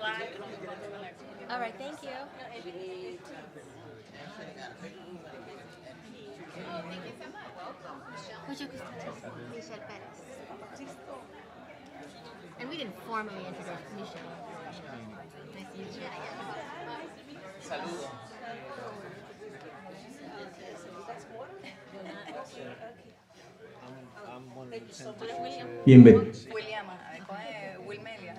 All right, thank you. Mucho gusto. Michele Perez. And we didn't formally introduce Michele. Nice to meet you. Saludos. Bienvenido. William, Wilmelia.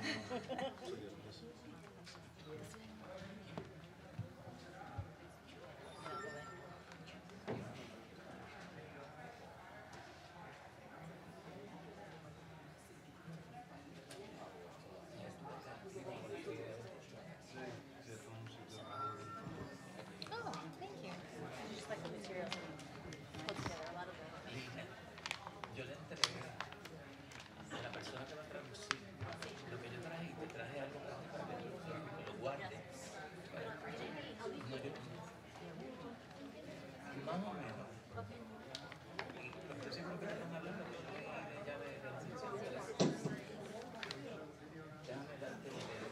Oh, thank you. Just like the materials put together, a lot of them. Yo le entregué a la persona que va a traducir lo que yo traje y te traje algo para que lo guarde. No, yo, más o menos. Porque yo siempre que están hablando de llave de la ciencia. Déjame darte la idea.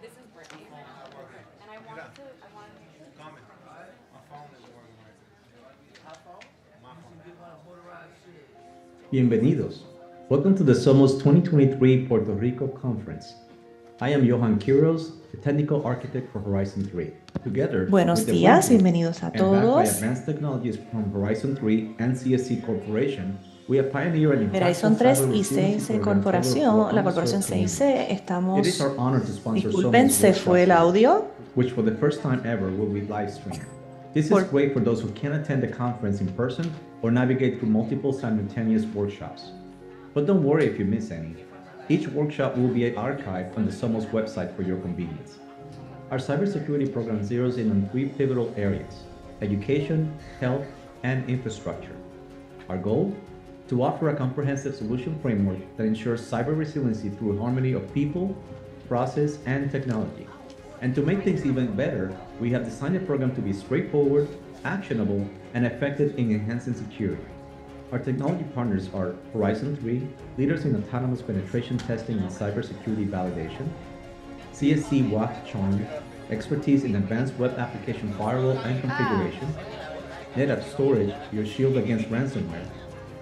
This is Brittany. And I wanted to, Comment. My phone isn't working right. My phone. Bienvenidos. Welcome to the Somos 2023 Puerto Rico Conference. I am Johan Quiroz, the Technical Architect for Horizon 3. Together, Buenos with the días, work group bienvenidos a and backed by todos. Advanced Technologies from Horizon 3 and CSC Corporation, we have pioneered an Horizon impactful 3 cyber y resiliency CIC program tailored Corporación, for la corporación underserved CIC, communities. estamos... It is our honor to sponsor Disculpen, Somos se fue el workshop audio. which for the first time ever will be live streamed. This Por- is great for those who can't attend the conference in person or navigate through multiple simultaneous workshops. But don't worry if you miss any. Each workshop will be archived on the Somos website for your convenience. Our cybersecurity program zeroes in on 3 pivotal areas: education, health, and infrastructure. Our goal? To offer a comprehensive solution framework that ensures cyber resiliency through harmony of people, process, and technology. And to make things even better, we have designed a program to be straightforward, actionable, and effective in enhancing security. Our technology partners are Horizon 3, leaders in autonomous penetration testing and cybersecurity validation; CSC WAF Charm, expertise in advanced web application firewall and configuration; NetApp Storage, your shield against ransomware;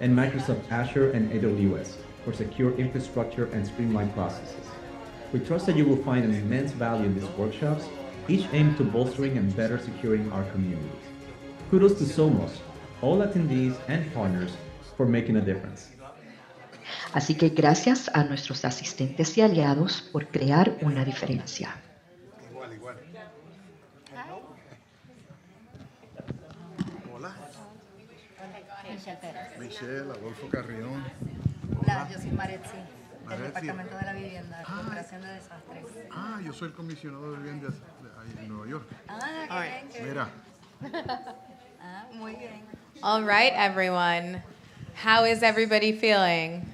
and Microsoft Azure and AWS for secure infrastructure and streamlined processes. We trust that you will find an immense value in these workshops, each aimed to bolstering and better securing our communities. Kudos to Somos, all attendees and partners for making a difference. Así que gracias a nuestros asistentes y aliados por crear una diferencia. Igual. Hola. Michele Perez. Michele, Adolfo, Carrion. Hola, yo soy Maretzi, del Maretzi. Departamento de la Vivienda, Recuperación de Desastres. Ah, yo soy el comisionado de vivienda ahí en Nueva York. Ah, qué bien. Mira, Ah, muy bien. All right, everyone. How is everybody feeling?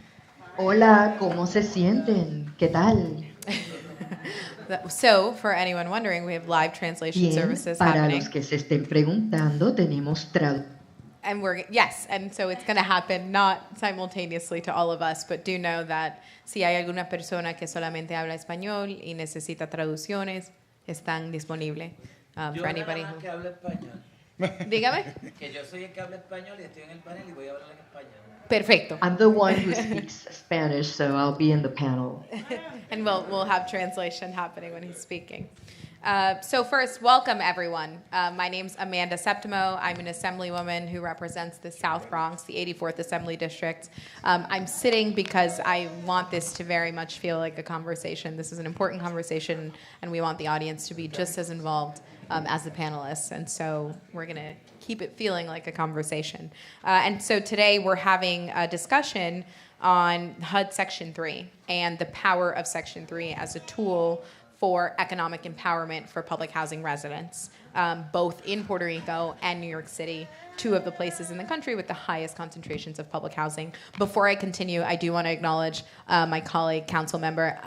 Hola, ¿cómo se sienten? ¿Qué tal? So, for anyone wondering, we have live translation Bien, services para happening. los que se estén preguntando, tenemos traducción. And and so it's going to happen not simultaneously to all of us, but do know that si hay alguna persona que solamente habla español y necesita traducciones, están disponibles for anybody who... que habla español. Dígame. Que yo soy el que habla español y estoy en el panel y voy a hablar en español. Perfecto. I'm the one who speaks Spanish, so I'll be in the panel. And we'll have translation happening when he's speaking. So first, welcome everyone. My name's Amanda Septimo. I'm an assemblywoman who represents the South Bronx, the 84th Assembly District. I'm sitting because I want this to very much feel like a conversation. This is an important conversation, and we want the audience to be just as involved as the panelists. And so we're going to keep it feeling like a conversation. And so today we're having a discussion on HUD Section 3 and the power of Section 3 as a tool for economic empowerment for public housing residents, both in Puerto Rico and New York City, 2 of the places in the country with the highest concentrations of public housing. Before I continue, I do want to acknowledge my colleague, Council Member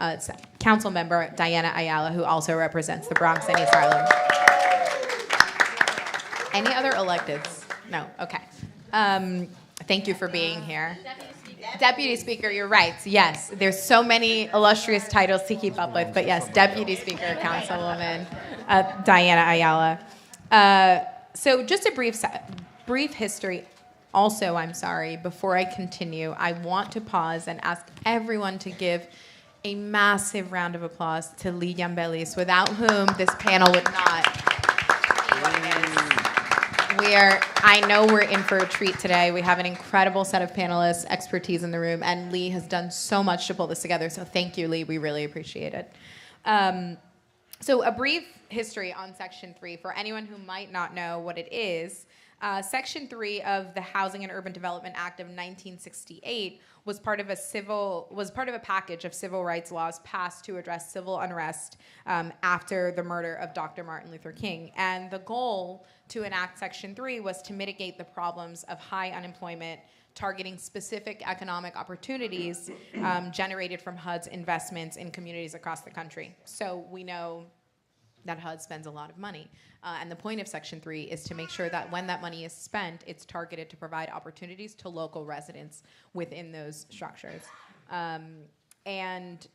Diana Ayala, who also represents the Bronx and East Harlem. Any other electeds? No, okay. Thank you for being here. Deputy Speaker, you're right. Yes, there's so many illustrious titles to keep up with, but yes, Deputy Speaker, Councilwoman Diana Ayala. So just a brief history. Also, I'm sorry, before I continue, I want to pause and ask everyone to give a massive round of applause to Lee Yambelis, without whom this panel would not be what it is. I know we're in for a treat today. We have an incredible set of panelists, expertise in the room, and Lee has done so much to pull this together. So thank you, Lee. We really appreciate it. So a brief history on Section 3 for anyone who might not know what it is. Section 3 of the Housing and Urban Development Act of 1968 was part of a package of civil rights laws passed to address civil unrest after the murder of Dr. Martin Luther King. And the goal to enact Section 3 was to mitigate the problems of high unemployment, targeting specific economic opportunities generated from HUD's investments in communities across the country. So we know that HUD spends a lot of money. And the point of Section 3 is to make sure that when that money is spent, it's targeted to provide opportunities to local residents within those structures. And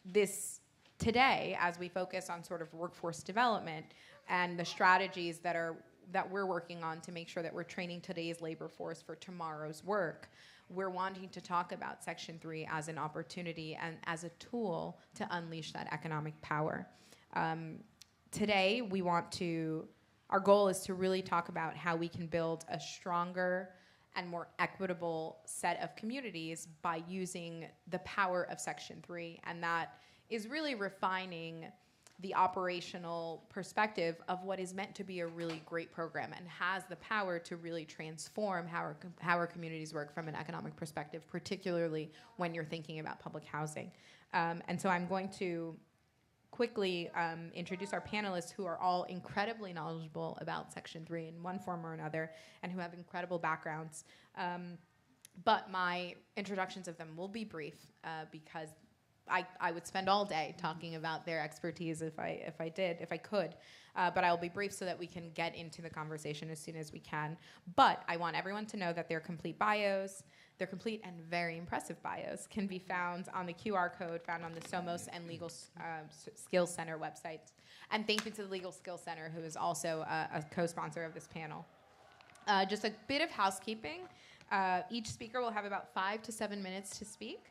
this today, as we focus on sort of workforce development and the strategies that we're working on to make sure that we're training today's labor force for tomorrow's work, we're wanting to talk about Section 3 as an opportunity and as a tool to unleash that economic power. Today, our goal is to really talk about how we can build a stronger and more equitable set of communities by using the power of Section 3. And that is really refining the operational perspective of what is meant to be a really great program and has the power to really transform how our communities work from an economic perspective, particularly when you're thinking about public housing. And so I'm going to quickly introduce our panelists, who are all incredibly knowledgeable about Section 3 in one form or another and who have incredible backgrounds. But my introductions of them will be brief because I would spend all day talking about their expertise if I could. But I will be brief so that we can get into the conversation as soon as we can. But I want everyone to know that their complete bios, their complete and very impressive bios, can be found on the QR code found on the Somos and Legal Skills Center websites. And thank you to the Legal Skills Center, who is also a co-sponsor of this panel. Just a bit of housekeeping. Each speaker will have about 5 to 7 minutes to speak,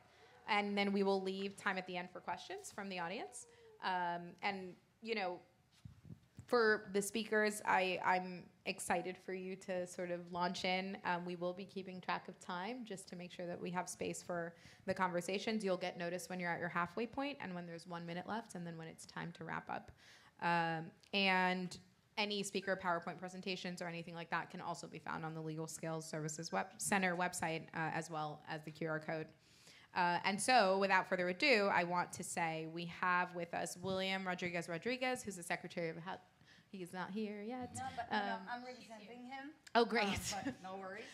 and then we will leave time at the end for questions from the audience. And, you know, for the speakers, I'm excited for you to sort of launch in. We will be keeping track of time just to make sure that we have space for the conversations. You'll get notice when you're at your halfway point and when there's 1 minute left, and then when it's time to wrap up. And any speaker PowerPoint presentations or anything like that can also be found on the Legal Skills Services Center website, as well as the QR code. And so, without further ado, I want to say we have with us William Rodriguez, who's the Secretary of HUD. He is not here yet. No, but I'm representing him. Oh, great. But no worries.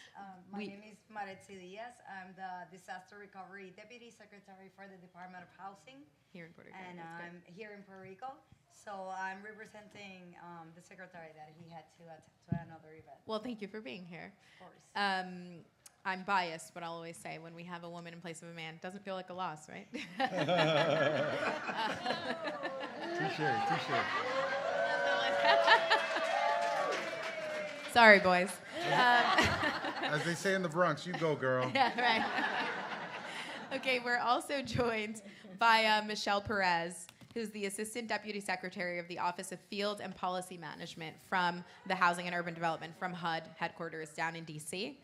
My name is Maretzi Diaz. I'm the Disaster Recovery Deputy Secretary for the Department of Housing. Here in Puerto Rico. And I'm here in Puerto Rico. So I'm representing the secretary that he had to attend to another event. Well, thank you for being here. Of course. I'm biased, but I'll always say when we have a woman in place of a man, it doesn't feel like a loss, right? Touche. Sorry, boys. As they say in the Bronx, you go, girl. Yeah, right. Okay, we're also joined by Michele Perez, who's the Assistant Deputy Secretary of the Office of Field and Policy Management from the Housing and Urban Development from HUD headquarters down in D.C.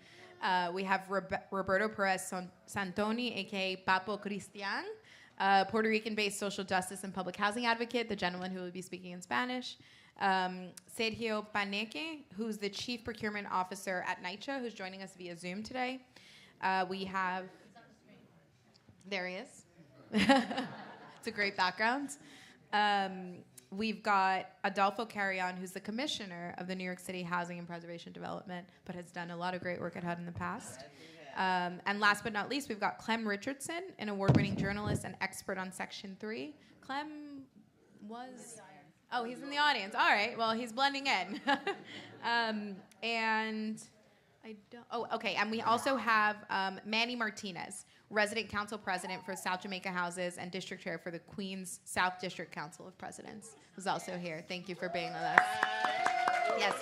We have Roberto Perez Santoni, a.k.a. Papo Cristian, Puerto Rican-based social justice and public housing advocate, the gentleman who will be speaking in Spanish. Sergio Paneque, who's the Chief Procurement Officer at NYCHA, who's joining us via Zoom today. We have... There he is. It's a great background. We've got Adolfo Carrion, who's the Commissioner of the New York City Housing and Preservation Development, but has done a lot of great work at HUD in the past. And last but not least, we've got Clem Richardson, an award-winning journalist and expert on Section 3. Clem was... Oh, he's in the audience. All right. Well, he's blending in. And I don't. Oh, okay. And we also have Manny Martinez, resident council president for South Jamaica Houses and district chair for the Queens South District Council of Presidents, who's also here. Thank you for being with us. Yes.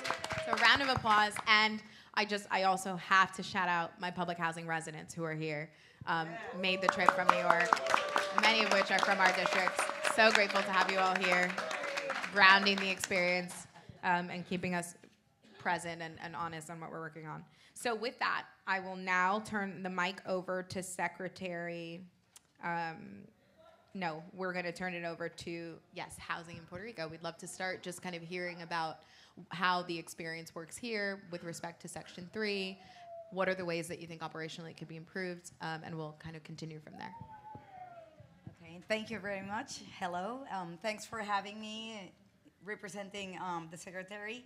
So a round of applause. And I also have to shout out my public housing residents who are here, made the trip from New York, many of which are from our districts. So grateful to have you all here, grounding the experience and keeping us present and honest on what we're working on. So with that, I will now turn the mic over to Secretary. No, we're going to turn it over to, yes, housing in Puerto Rico. We'd love to start just kind of hearing about how the experience works here with respect to Section 3. What are the ways that you think operationally it could be improved? And we'll kind of continue from there. Okay, thank you very much. Hello. Thanks for having me representing the Secretary.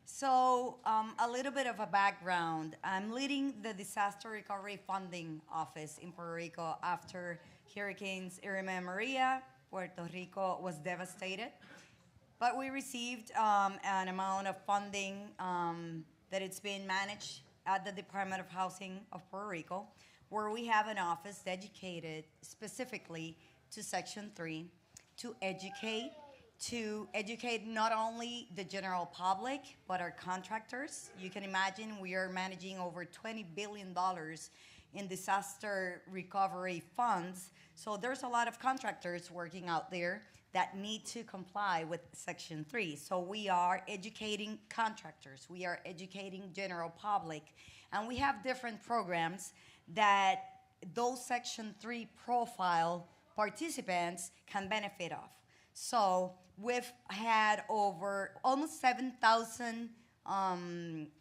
So a little bit of a background. I'm leading the Disaster Recovery Funding Office in Puerto Rico after Hurricanes Irma and Maria. Puerto Rico was devastated. But we received an amount of funding that it's being managed at the Department of Housing of Puerto Rico, where we have an office dedicated specifically to Section 3 to educate not only the general public, but our contractors. You can imagine we are managing over $20 billion in disaster recovery funds. So there's a lot of contractors working out there that need to comply with Section 3. So we are educating contractors, we are educating general public, and we have different programs that those Section 3 profile participants can benefit of. So we've had over almost 7,000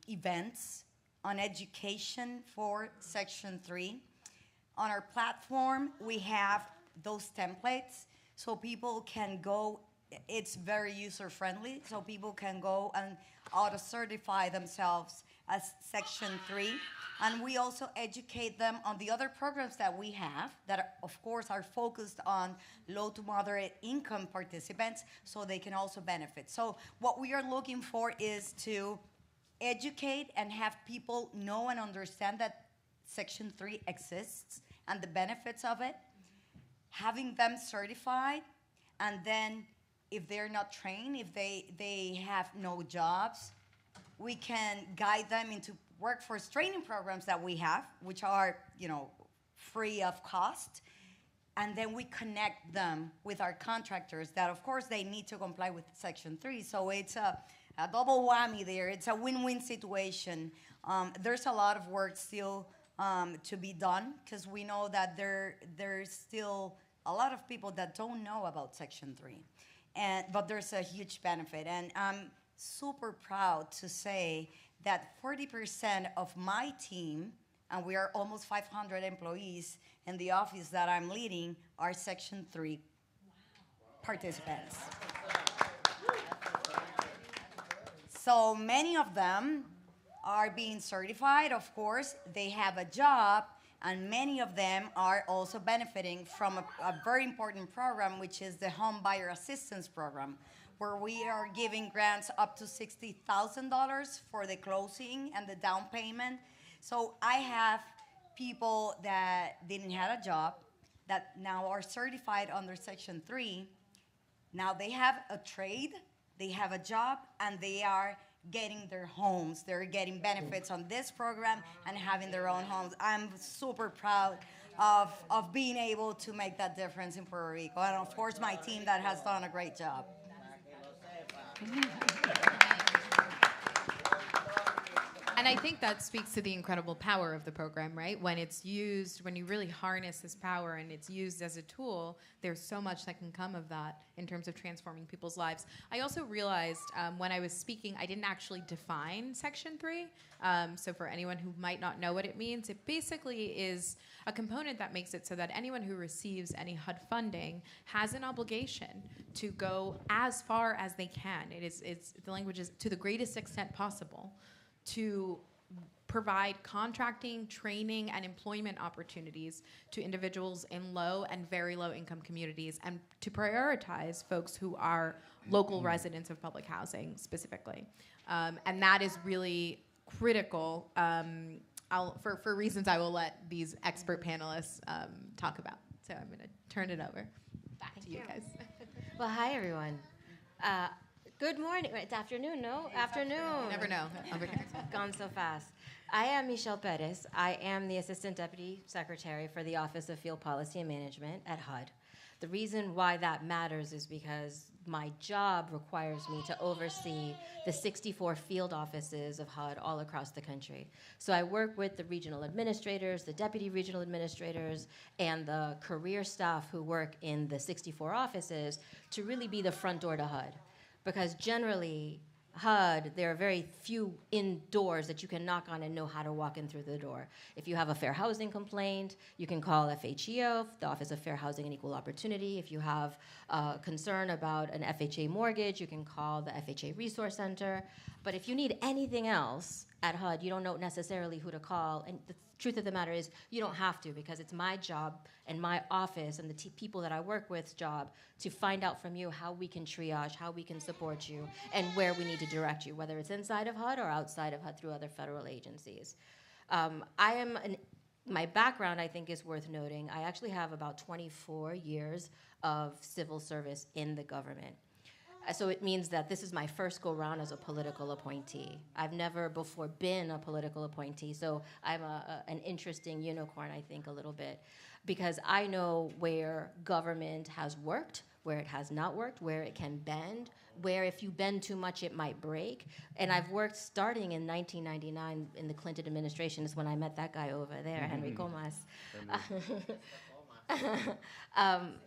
events on education for Section 3. On our platform, we have those templates so people can go. It's very user-friendly, so people can go and auto-certify themselves as Section 3. And we also educate them on the other programs that we have that, of course, are focused on low to moderate income participants so they can also benefit. So what we are looking for is to educate and have people know and understand that Section 3 exists and the benefits of it, having them certified, and then if they're not trained, if they have no jobs, we can guide them into workforce training programs that we have, which are, free of cost. And then we connect them with our contractors that, of course, they need to comply with Section 3. So it's a double whammy there. It's a win-win situation. There's a lot of work still to be done because we know that there's still a lot of people that don't know about Section 3. But there's a huge benefit. And I'm super proud to say that 40% of my team, and we are almost 500 employees in the office that I'm leading, are Section 3 participants. So many of them are being certified, of course, they have a job, and many of them are also benefiting from a very important program, which is the Home Buyer Assistance Program, where we are giving grants up to $60,000 for the closing and the down payment. So I have people that didn't have a job that now are certified under Section 3. Now they have a trade, they have a job, and they are getting their homes. They're getting benefits on this program and having their own homes. I'm super proud of being able to make that difference in Puerto Rico. And of course, my team that has done a great job. And I think that speaks to the incredible power of the program, right? When it's used, when you really harness this power and it's used as a tool, there's so much that can come of that in terms of transforming people's lives. I also realized when I was speaking, I didn't actually define Section 3. So for anyone who might not know what it means, it basically is a component that makes it so that anyone who receives any HUD funding has an obligation to go as far as they can. It's the language is to the greatest extent possible to provide contracting, training, and employment opportunities to individuals in low and very low income communities, and to prioritize folks who are local residents of public housing specifically. And that is really critical. For reasons I will let these expert panelists talk about. So I'm going to turn it over back to you guys. Well, hi, everyone. Good morning. It's afternoon, no? Afternoon. You never know. Gone so fast. I am Michele Perez. I am the Assistant Deputy Secretary for the Office of Field Policy and Management at HUD. The reason why that matters is because my job requires me to oversee the 64 field offices of HUD all across the country. So I work with the regional administrators, the deputy regional administrators, and the career staff who work in the 64 offices to really be the front door to HUD. Because generally, HUD, there are very few indoors that you can knock on and know how to walk in through the door. If you have a fair housing complaint, you can call FHEO, the Office of Fair Housing and Equal Opportunity. If you have concern about an FHA mortgage, you can call the FHA Resource Center. But if you need anything else at HUD, you don't know necessarily who to call. And the truth of the matter is, you don't have to, because it's my job and my office and the people that I work with's job to find out from you how we can triage, how we can support you, and where we need to direct you, whether it's inside of HUD or outside of HUD through other federal agencies. My background, I think, is worth noting. I actually have about 24 years of civil service in the government. So it means that this is my first go-round as a political appointee. I've never before been a political appointee, so I'm an interesting unicorn, I think, a little bit, because I know where government has worked, where it has not worked, where it can bend, where if you bend too much, it might break. And I've worked starting in 1999 in the Clinton administration is when I met that guy over there, Henry Comas.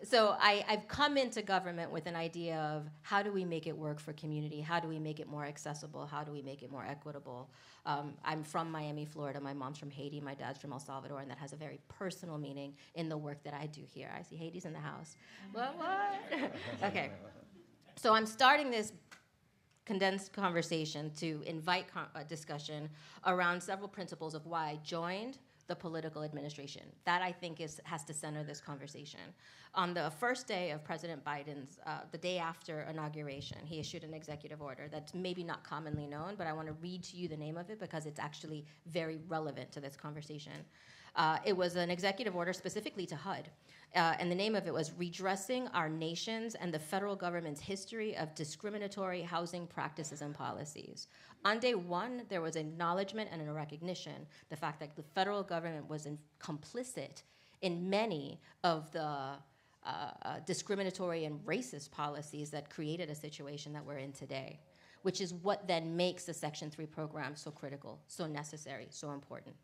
So I've come into government with an idea of how do we make it work for community? How do we make it more accessible? How do we make it more equitable? I'm from Miami, Florida. My mom's from Haiti. My dad's from El Salvador, and that has a very personal meaning in the work that I do here. I see Haiti's in the house. What? Okay. So I'm starting this condensed conversation to invite a discussion around several principles of why I joined the political administration. That, I think, has to center this conversation. On the first day of President Biden's, the day after inauguration, he issued an executive order that's maybe not commonly known, but I want to read to you the name of it because it's actually very relevant to this conversation. It was an executive order specifically to HUD, and the name of it was Redressing Our Nation's and the Federal Government's History of Discriminatory Housing Practices and Policies. On day one, there was acknowledgement and a recognition, the fact that the federal government was complicit in many of the discriminatory and racist policies that created a situation that we're in today, which is what then makes the Section 3 program so critical, so necessary, so important.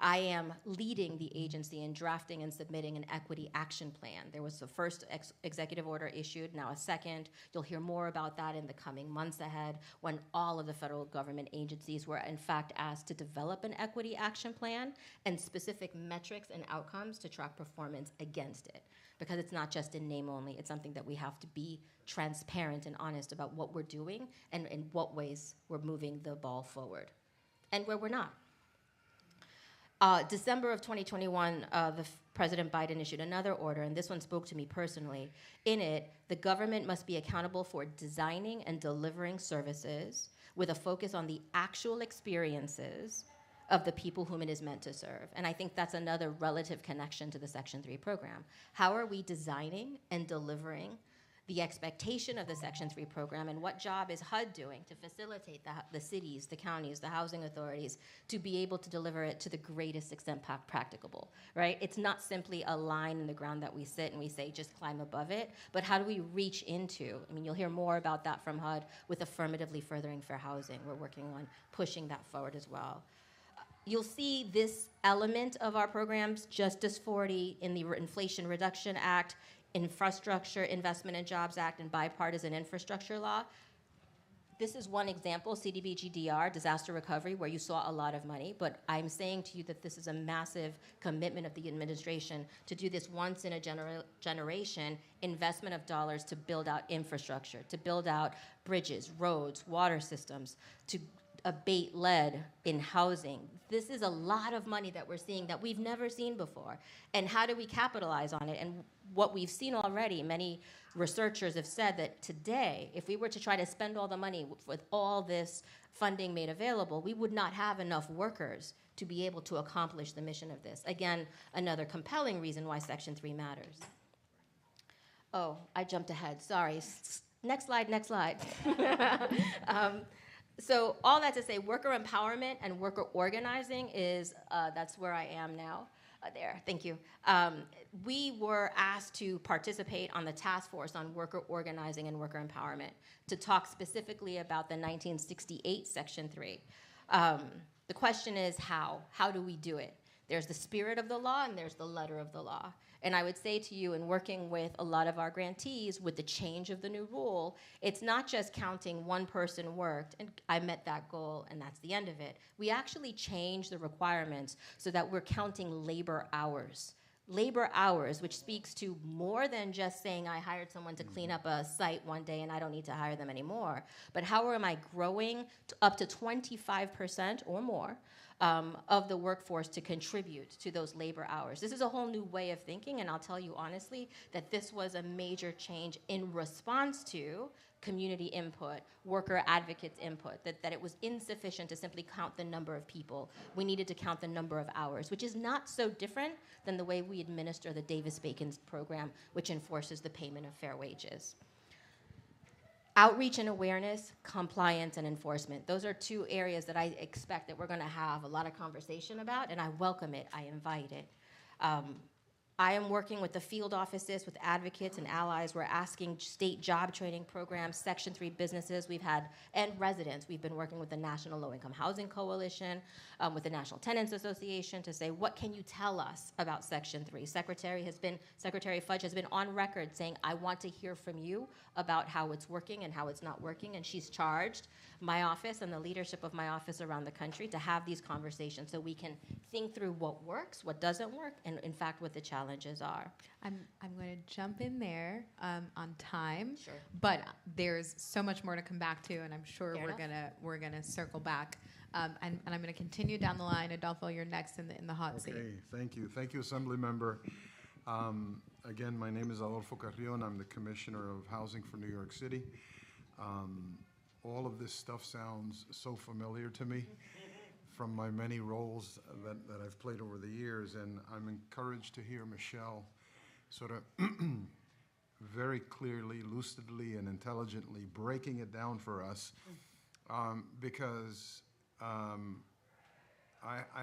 I am leading the agency in drafting and submitting an equity action plan. There was the first executive order issued, now a second. You'll hear more about that in the coming months ahead when all of the federal government agencies were in fact asked to develop an equity action plan and specific metrics and outcomes to track performance against it. Because it's not just in name only, it's something that we have to be transparent and honest about what we're doing and in what ways we're moving the ball forward and where we're not. December of 2021, President Biden issued another order, and this one spoke to me personally. In it, the government must be accountable for designing and delivering services with a focus on the actual experiences of the people whom it is meant to serve. And I think that's another relative connection to the Section 3 program. How are we designing and delivering the expectation of the Section 3 program, and what job is HUD doing to facilitate the cities, the counties, the housing authorities to be able to deliver it to the greatest extent practicable, right? It's not simply a line in the ground that we sit and we say, just climb above it, but how do we reach into? I mean, you'll hear more about that from HUD with affirmatively furthering fair housing. We're working on pushing that forward as well. You'll see this element of our programs, Justice 40 in the Inflation Reduction Act, Infrastructure Investment and Jobs Act, and Bipartisan Infrastructure Law. This is one example, CDBG-DR, disaster recovery, where you saw a lot of money, but I'm saying to you that this is a massive commitment of the administration to do this once in a generation investment of dollars to build out infrastructure, to build out bridges, roads, water systems, to abate-led in housing. This is a lot of money that we're seeing that we've never seen before. And how do we capitalize on it? And what we've seen already, many researchers have said that today, if we were to try to spend all the money with all this funding made available, we would not have enough workers to be able to accomplish the mission of this. Again, another compelling reason why Section 3 matters. Oh, I jumped ahead, sorry. Next slide, next slide. So all that to say, worker empowerment and worker organizing is, that's where I am now. There, thank you. We were asked to participate on the task force on worker organizing and worker empowerment to talk specifically about the 1968 Section 3. The question is how? How do we do it? There's the spirit of the law and there's the letter of the law. And I would say to you, in working with a lot of our grantees with the change of the new rule, it's not just counting one person worked and I met that goal and that's the end of it. We actually change the requirements so that we're counting labor hours. Labor hours, which speaks to more than just saying I hired someone to clean up a site one day and I don't need to hire them anymore, but how am I growing up to 25% or more of the workforce to contribute to those labor hours. This is a whole new way of thinking, and I'll tell you honestly that this was a major change in response to community input, worker advocates input, that it was insufficient to simply count the number of people. We needed to count the number of hours, which is not so different than the way we administer the Davis-Bacon program, which enforces the payment of fair wages. Outreach and awareness, compliance and enforcement. Those are two areas that I expect that we're gonna have a lot of conversation about, and I welcome it, I invite it. I am working with the field offices, with advocates and allies. We're asking state job training programs, Section 3 businesses we've had, and residents. We've been working with the National Low Income Housing Coalition, with the National Tenants Association to say, what can you tell us about Section 3? Secretary Fudge has been on record saying, I want to hear from you about how it's working and how it's not working, and she's charged my office and the leadership of my office around the country to have these conversations so we can think through what works, what doesn't work, and in fact what the challenges are. I'm going to jump in there on time, Sure. but there's so much more to come back to, and I'm sure Fair we're gonna circle back. And I'm going to continue down the line. Adolfo, you're next in the hot seat. Okay, thank you. Thank you, Assembly Member. Again, my name is Adolfo Carrion. I'm the Commissioner of Housing for New York City. All of this stuff sounds so familiar to me from my many roles that I've played over the years, and I'm encouraged to hear Michele sort of very clearly, lucidly, and intelligently breaking it down for us, because I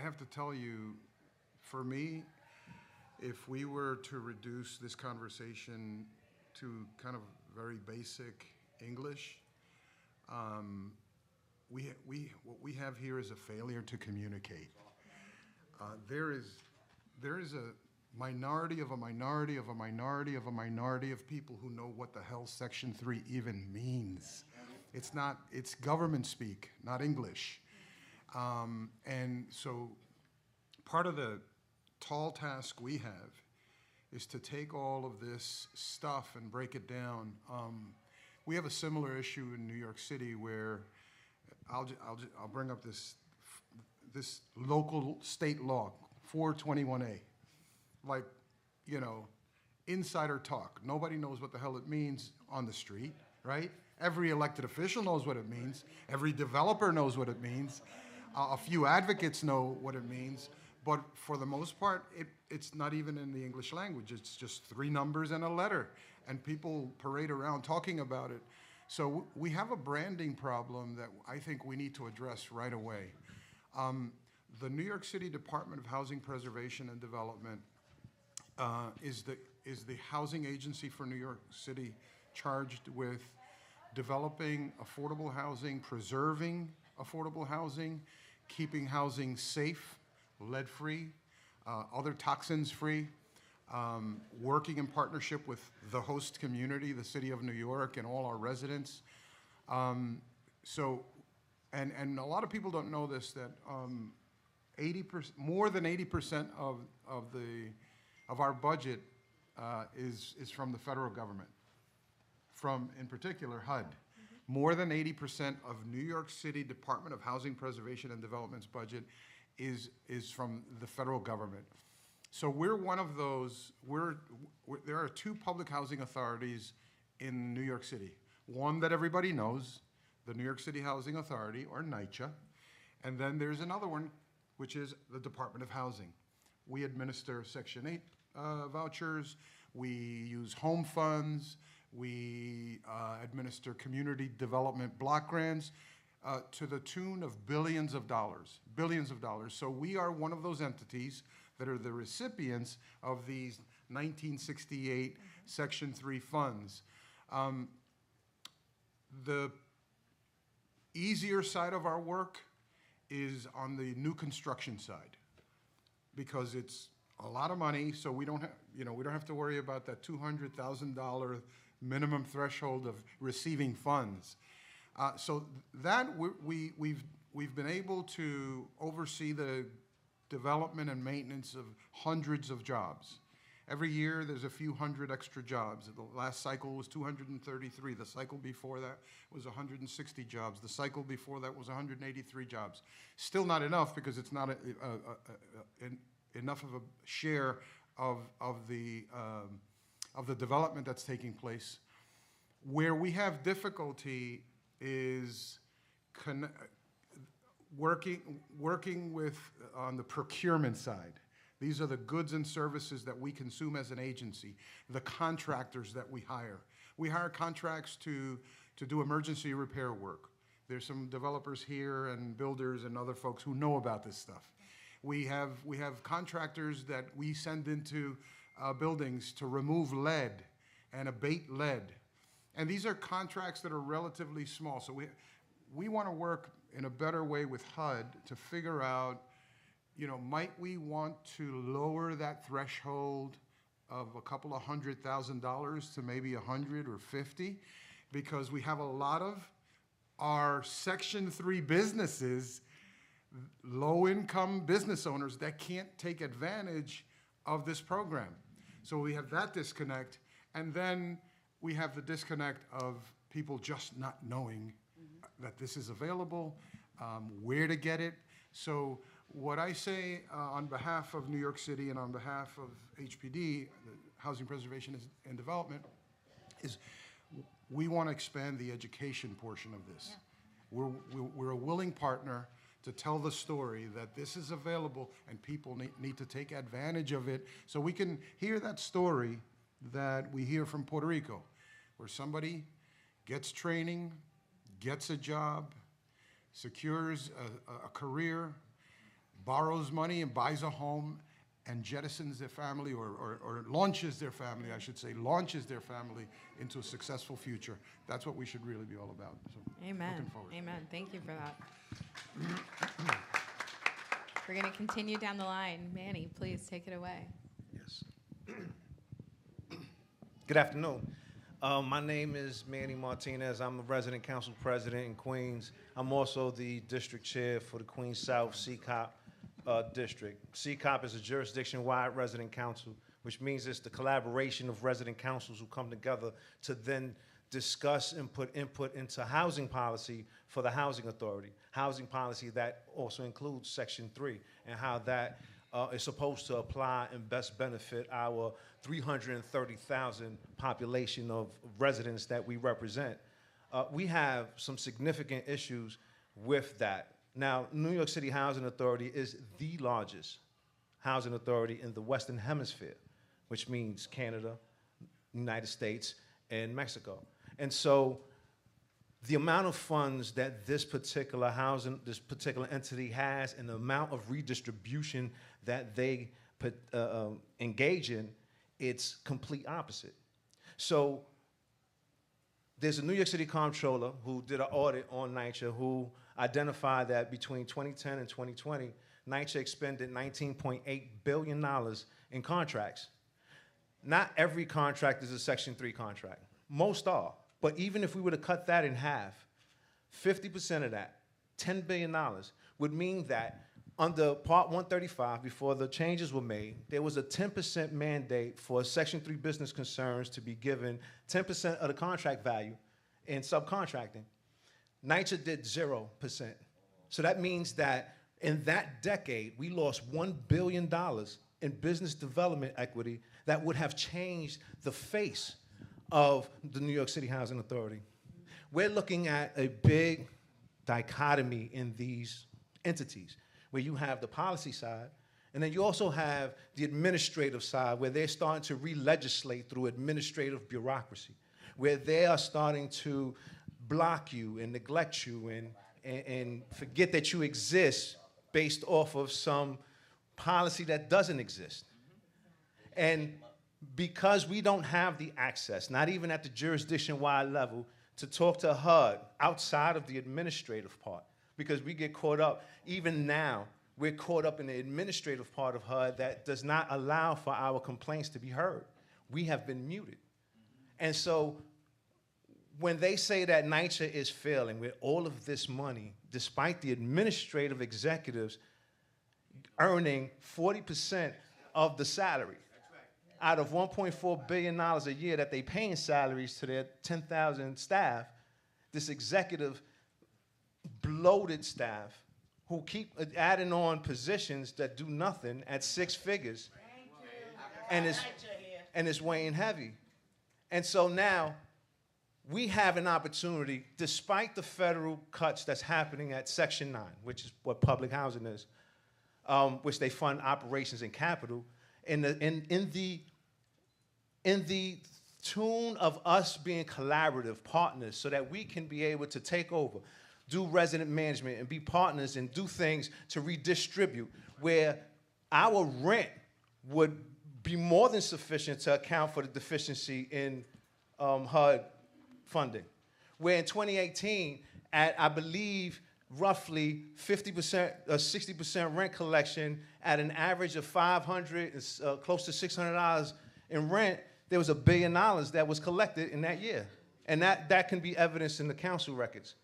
have to tell you, for me, if we were to reduce this conversation to kind of very basic English, what we have here is a failure to communicate. There is a minority of a minority of a minority of a minority of people who know what the hell Section 3 even means. It's government speak, not English. And so part of the tall task we have is to take all of this stuff and break it down. We have a similar issue in New York City where I'll bring up this local state law, 421A. Like, you know, insider talk. Nobody knows what the hell it means on the street, right? Every elected official knows what it means. Every developer knows what it means. A few advocates know what it means. But for the most part, it's not even in the English language. It's just 3 numbers and a letter. And people parade around talking about it. So we have a branding problem that I think we need to address right away. The New York City Department of Housing Preservation and Development is the housing agency for New York City charged with developing affordable housing, preserving affordable housing, keeping housing safe, lead-free, other toxins-free, working in partnership with the host community, the City of New York, and all our residents. And a lot of people don't know this, that 80%, more than 80% of our budget is from the federal government, from, in particular, HUD. more than 80% of New York City Department of Housing Preservation and Development's budget is from the federal government. So we're one of those, there are 2 public housing authorities in New York City. One that everybody knows, the New York City Housing Authority, or NYCHA, and then there's another one, which is the Department of Housing. We administer Section 8 vouchers, we use home funds, we administer community development block grants to the tune of billions of dollars. So we are one of those entities that are the recipients of these 1968 Section 3 funds. The easier side of our work is on the new construction side, because it's a lot of money, so we don't have to worry about that $200,000 minimum threshold of receiving funds. So that we've been able to oversee the development and maintenance of hundreds of jobs. Every year, there's a few hundred extra jobs. The last cycle was 233. The cycle before that was 160 jobs. The cycle before that was 183 jobs. Still not enough, because it's not enough of a share of the development that's taking place. Where we have difficulty is working with on the procurement side. These are the goods and services that we consume as an agency, the contractors that we hire. We hire contracts to do emergency repair work. There's some developers here and builders and other folks who know about this stuff. We have contractors that we send into buildings to remove lead and abate lead. And these are contracts that are relatively small. So we want to work in a better way with HUD to figure out, might we want to lower that threshold of a couple of $100,000 to maybe 100 or 50? Because we have a lot of our Section 3 businesses, low-income business owners that can't take advantage of this program. So we have that disconnect, and then we have the disconnect of people just not knowing that this is available, where to get it. So what I say on behalf of New York City and on behalf of HPD, the Housing Preservation and Development, is we want to expand the education portion of this. Yeah. We're a willing partner to tell the story that this is available and people need to take advantage of it, so we can hear that story that we hear from Puerto Rico, where somebody gets training, gets a job, secures a career, borrows money and buys a home, and jettisons their family, or launches their family, I should say, launches their family into a successful future. That's what we should really be all about. So, amen. Looking forward. Amen. Thank you for that. We're going to continue down the line. Manny, please take it away. Yes. Good afternoon. My name is Manny Martinez. I'm the resident council president in Queens. I'm also the district chair for the Queens South CCOP district. CCOP is a jurisdiction-wide resident council, which means it's the collaboration of resident councils who come together to then discuss and put input into housing policy for the housing authority. Housing policy that also includes Section 3 and how that is supposed to apply and best benefit our 330,000 population of residents that we represent. We have some significant issues with that. Now, New York City Housing Authority is the largest housing authority in the Western Hemisphere, which means Canada, United States, and Mexico. And so the amount of funds that this particular entity has and the amount of redistribution that they engage in, it's complete opposite. So there's a New York City comptroller who did an audit on NYCHA who identified that between 2010 and 2020, NYCHA expended $19.8 billion in contracts. Not every contract is a Section 3 contract. Most are. But even if we were to cut that in half, 50% of that, $10 billion, would mean that under Part 135, before the changes were made, there was a 10% mandate for Section 3 business concerns to be given 10% of the contract value in subcontracting. NYCHA did 0%. So that means that in that decade, we lost $1 billion in business development equity that would have changed the face of the New York City Housing Authority. We're looking at a big dichotomy in these entities, where you have the policy side, and then you also have the administrative side, where they're starting to re-legislate through administrative bureaucracy, where they are starting to block you and neglect you and forget that you exist based off of some policy that doesn't exist. And because we don't have the access, not even at the jurisdiction-wide level, to talk to HUD outside of the administrative part, because we get caught up, even now, we're caught up in the administrative part of HUD that does not allow for our complaints to be heard. We have been muted. And so when they say that NYCHA is failing with all of this money, despite the administrative executives earning 40% of the salary out of $1.4 billion a year that they pay in salaries to their 10,000 staff, this executive bloated staff who keep adding on positions that do nothing at 6 figures, and it's weighing heavy. And so now we have an opportunity, despite the federal cuts that's happening at Section 9, which is what public housing is, which they fund operations and capital, in the tune of us being collaborative partners so that we can be able to take over, do resident management, and be partners and do things to redistribute, where our rent would be more than sufficient to account for the deficiency in HUD funding. Where in 2018, at, I believe, roughly 50% or 60% rent collection at an average of $500, close to $600 in rent, there was $1 billion that was collected in that year. And that can be evidenced in the council records.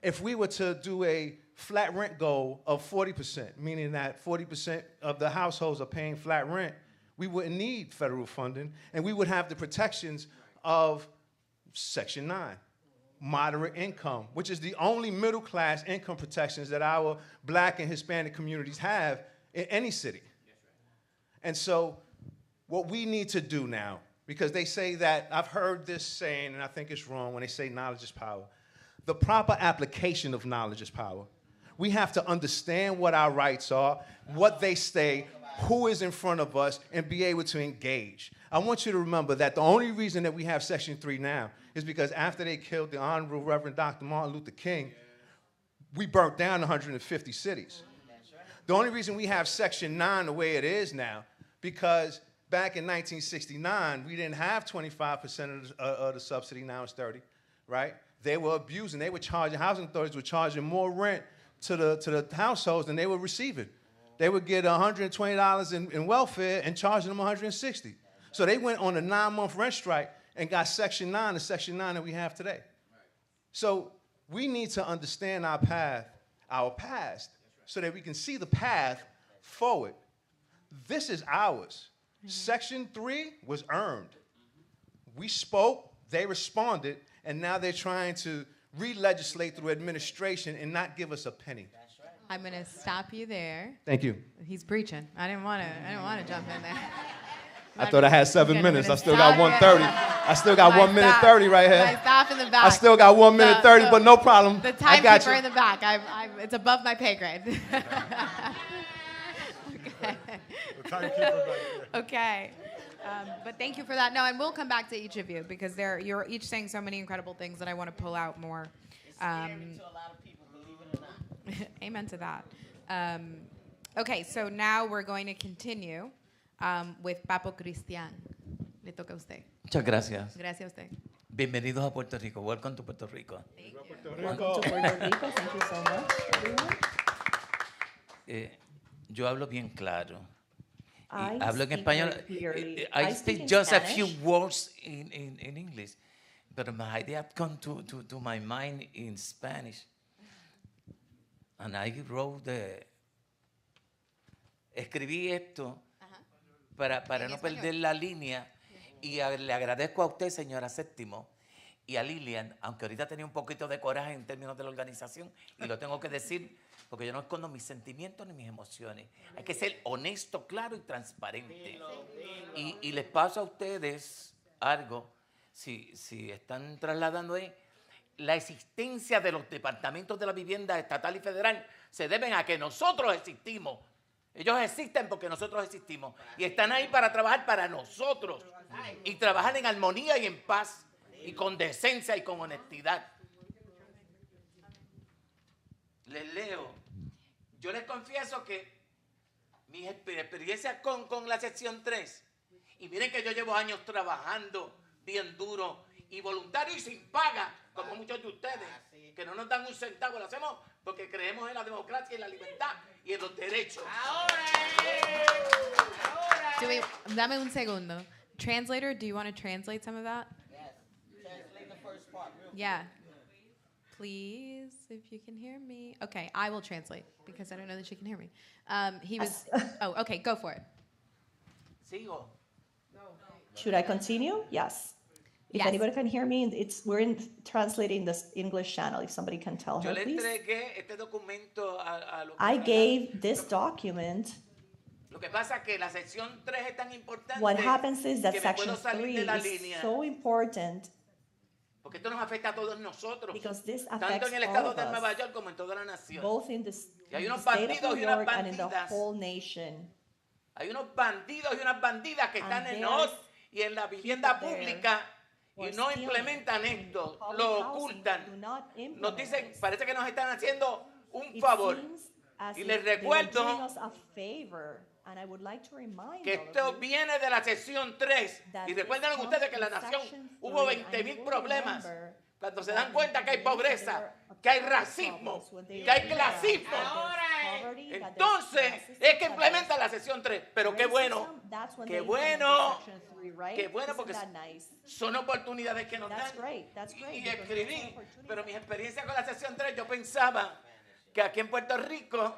If we were to do a flat rent goal of 40%, meaning that 40% of the households are paying flat rent, we wouldn't need federal funding, and we would have the protections of Section 9, moderate income, which is the only middle-class income protections that our Black and Hispanic communities have in any city. And so what we need to do now, because they say that, I've heard this saying, and I think it's wrong when they say knowledge is power. The proper application of knowledge is power. We have to understand what our rights are, what they say, who is in front of us, and be able to engage. I want you to remember that the only reason that we have Section 3 now is because after they killed the Honorable Reverend Dr. Martin Luther King, we burnt down 150 cities. The only reason we have Section 9 the way it is now, because back in 1969, we didn't have 25% of the subsidy, now it's 30, right? They were abusing, they were charging, housing authorities were charging more rent to the households than they were receiving. They would get $120 in welfare and charging them $160. So they went on a 9-month rent strike and got Section 9, the Section 9 that we have today. So we need to understand our path, our past, so that we can see the path forward. This is ours. Section 3 was earned. We spoke, they responded, and now they're trying to re-legislate through administration and not give us a penny. I'm going to stop you there. Thank you. He's preaching. I didn't want to jump in there. I thought I had 7 minutes. I still got 1:30. I still got 1 minute 30 right here. My staff in the back. I still got 1 minute 30, but no problem. The I got timekeeper you. in the back. It's above my pay grade. Okay. The timekeeper back there. Okay. But thank you for that. No, and we'll come back to each of you because you're each saying so many incredible things that I want to pull out more. It's scary to a lot of people, believe it or not. Amen to that. Okay, so now we're going to continue with Papo Cristian. Le toca a usted. Muchas gracias. Gracias a usted. Bienvenidos a Puerto Rico. Welcome to Puerto Rico. Thank you. Welcome to Puerto Rico. Thank you so much, everyone. Yo hablo bien claro. I Hablo en speak español. very clearly. I I speak speak in just a Spanish. few words in English, but my idea come to my mind in Spanish. And I wrote escribí esto para no perder la línea y le agradezco a usted, señora Séptimo, y a Lilian, aunque ahorita tenía un poquito de coraje en términos de la organización, y lo tengo que decir, porque yo no escondo mis sentimientos ni mis emociones. Hay que ser honesto, claro y transparente. Y les paso a ustedes algo, si están trasladando ahí, la existencia de los departamentos de la vivienda estatal y federal se deben a que nosotros existimos. Ellos existen porque nosotros existimos. Y están ahí para trabajar para nosotros. Y trabajar en armonía y en paz. Y con decencia y con honestidad. Les leo. Yo les confieso que mis experiencias con la sección 3, y miren que yo llevo años trabajando bien duro y voluntario y sin paga, como muchos de ustedes, que no nos dan un centavo, lo hacemos porque creemos en la democracia, en la libertad y en los derechos. Dame un segundo. Translator, do you want to translate some of that? Yes. Translate the first part. Yeah. Please, if you can hear me. Okay, I will translate because I don't know that she can hear me. He was. Oh, okay, go for it. Sigo. Should I continue? Yes. If Yes. anybody can hear me, we're translating this English channel. If somebody can tell Yo her, le please. entregué este documento a los I gave this document. Lo que pasa es que la sección 3 es tan importante What happens is that que me puedo section salir 3 de la is línea. so important Porque esto nos afecta a todos nosotros, because this tanto affects en el all estado of de Nueva us, York como en toda la nación. both in the Y hay unos state of bandidos New y unas York and in the bandidas. whole nation. Hay unos bandidos y unas bandidas que están en there's HUD y en la vivienda people there pública who y are no stealing implementan in esto, public lo housing, ocultan. do not Nos implement dicen, this. parece que nos están haciendo un It favor. seems as Y if les they were recuerdo doing us a favor, and I would like to remind que all of esto you viene de la sección 3. that Y this recuerden comes ustedes que en la from nación section hubo 3, and 20,000 you will problemas. remember Cuando se that dan cuenta que hay in the Jamaica pobreza, there were que hay problems racismo, when they que hay realized clasismo. that there's poverty, that there's Entonces racism, es que that implementa there's la sección 3. Pero qué bueno, racism. That's when qué they implemented bueno, section 3, right? qué bueno, Isn't porque that nice? son oportunidades que nos That's dan. great, that's great, Y because escribí, those opportunities pero mi experiencia con la sección 3, yo pensaba que aquí en Puerto Rico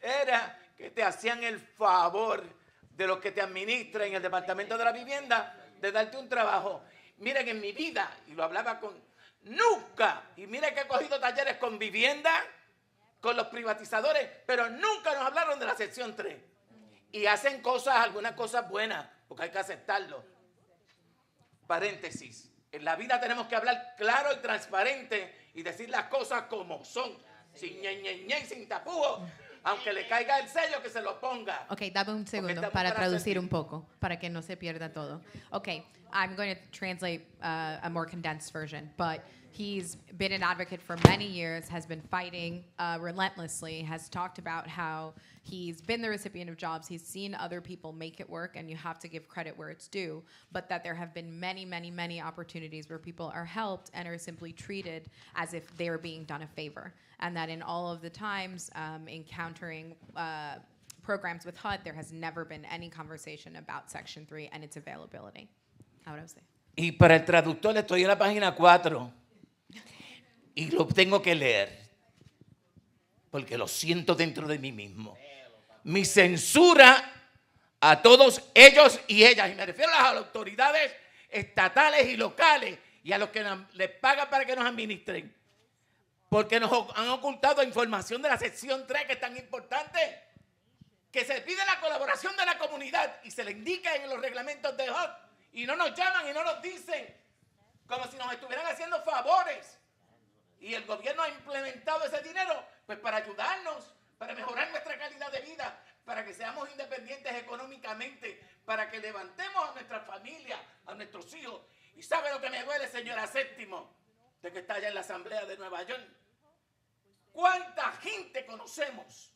era que te hacían el favor de los que te administran en el Departamento de la Vivienda de darte un trabajo. Miren, en mi vida, y lo hablaba con... Nunca, y mira que he cogido talleres con vivienda, con los privatizadores, pero nunca nos hablaron de la sección 3. Y hacen cosas, algunas cosas buenas, porque hay que aceptarlo. Paréntesis. En la vida tenemos que hablar claro y transparente y decir las cosas como son, sin ñe, sin tapujos, aunque le caiga el sello que se lo ponga. Okay, dame un segundo para traducir un poco, para que no se pierda todo. Okay, I'm going to translate a more condensed version, but he's been an advocate for many years, has been fighting relentlessly, has talked about how he's been the recipient of jobs, he's seen other people make it work, and you have to give credit where it's due, but that there have been many, many, many opportunities where people are helped and are simply treated as if they are being done a favor. And that in all of the times encountering programs with HUD, there has never been any conversation about Section 3 and its availability. Ahora usted. Y para el traductor estoy en la página 4 y lo tengo que leer porque lo siento dentro de mí mismo. Mi censura a todos ellos y ellas, y me refiero a las autoridades estatales y locales y a los que les pagan para que nos administren, porque nos han ocultado información de la sección 3 que es tan importante, que se pide la colaboración de la comunidad y se le indica en los reglamentos de HUD y no nos llaman y no nos dicen, como si nos estuvieran haciendo favores. Y el gobierno ha implementado ese dinero pues para ayudarnos, para mejorar nuestra calidad de vida, para que seamos independientes económicamente, para que levantemos a nuestra familia, a nuestros hijos. ¿Y sabe lo que me duele, señora Séptimo, de que está allá en la Asamblea de Nueva York? ¿Cuánta gente conocemos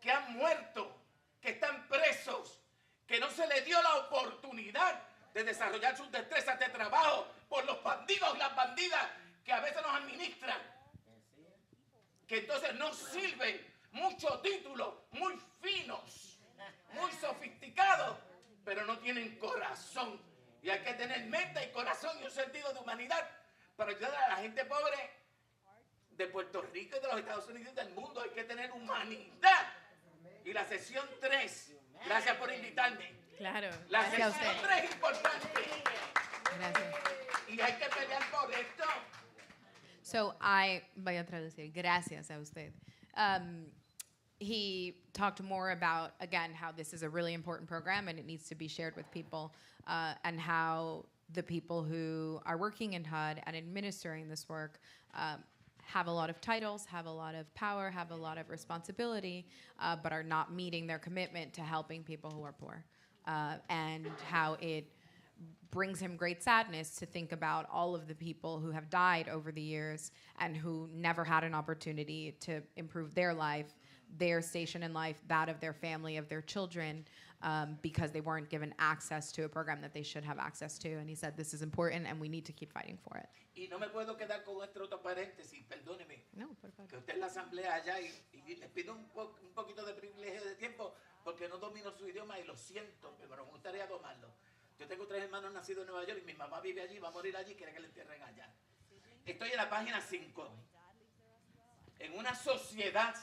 que han muerto, que están presos, que no se les dio la oportunidad de desarrollar sus destrezas de trabajo por los bandidos y las bandidas que a veces nos administran? Que entonces nos sirven muchos títulos muy finos, muy sofisticados, pero no tienen corazón. Y hay que tener mente y corazón y un sentido de humanidad para ayudar a la gente pobre de Puerto Rico y de los Estados Unidos y del mundo. Hay que tener humanidad. Y la sección 3, gracias por invitarme. Claro, La gracias a sección usted. 3 es importante. Gracias. Y hay que pelear por esto. So voy a traducir, gracias a usted. He talked more about, again, how this is a really important program and it needs to be shared with people, and how the people who are working in HUD and administering this work have a lot of titles, have a lot of power, have a lot of responsibility, but are not meeting their commitment to helping people who are poor. And how it brings him great sadness to think about all of the people who have died over the years and who never had an opportunity to improve their life, their station in life, that of their family, of their children, because they weren't given access to a program that they should have access to. And he said, this is important and we need to keep fighting for it. Y no me puedo quedar con este otro paréntesis, perdóneme. No, por favor. Que usted es la asamblea allá y les pido un poquito de privilegio de tiempo porque no domino su idioma y lo siento, pero me gustaría tomarlo. Yo tengo 3 hermanos nacidos en Nueva York y mi mamá vive allí, va a morir allí, quiere que le entierren allá. Estoy en la página 5. En una sociedad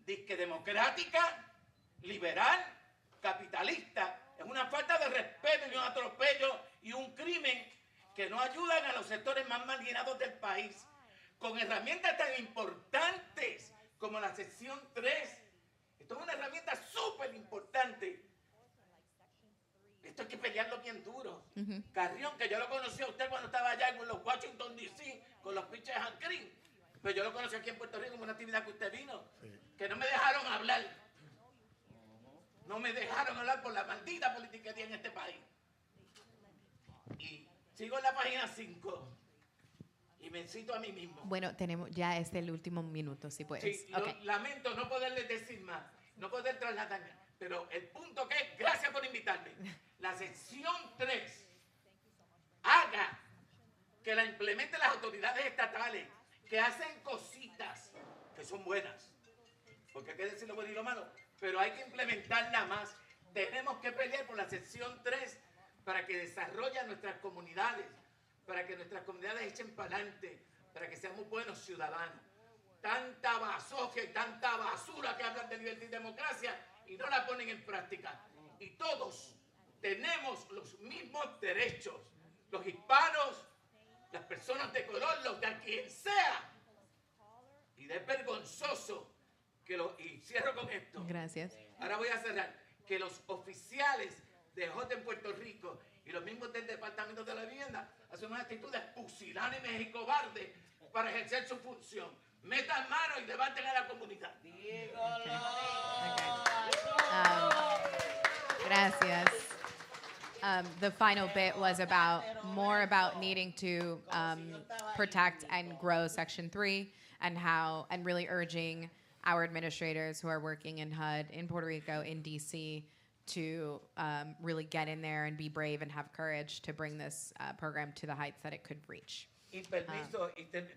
disque democrática, liberal, capitalista, es una falta de respeto y un atropello y un crimen que no ayudan a los sectores más marginados del país, con herramientas tan importantes como la sección 3. Esto es una herramienta súper importante. Esto hay que pelearlo bien duro. Carrion, que yo lo conocí a usted cuando estaba allá en los Washington, D.C., con los pinches hand cream. Pero yo lo conocí aquí en Puerto Rico en una actividad que usted vino. Sí. Que no me dejaron hablar. No me dejaron hablar por la maldita politiquería en este país. Y sigo en la página 5. Y me cito a mí mismo. Bueno, tenemos ya el último minuto, si puedes. Sí, okay. Lamento no poderles decir más, no poder trasladar, pero el punto que es, gracias por invitarme, la sección 3 haga que la implementen las autoridades estatales que hacen cositas que son buenas, porque hay que decir lo bueno y lo malo, pero hay que implementarla más. Tenemos que pelear por la sección 3 para que desarrollen nuestras comunidades, para que nuestras comunidades echen para adelante, para que seamos buenos ciudadanos. Tanta basofia y tanta basura que hablan de libertad y democracia y no la ponen en práctica. Y todos tenemos los mismos derechos, los hispanos, las personas de color, los de quien sea. Y es vergonzoso que y cierro con esto. Gracias. Ahora voy a cerrar. Que los oficiales de HUD en Puerto Rico y los mismos del Departamento de la Vivienda hacen unas actitudes pusilánimes y cobardes para ejercer su función. Metan mano y levanten a la comunidad. Gracias. The final bit was more about needing to protect and grow Section 3 and really urging our administrators who are working in HUD, in Puerto Rico, in D.C., to really get in there and be brave and have courage to bring this program to the heights that it could reach. Y permiso,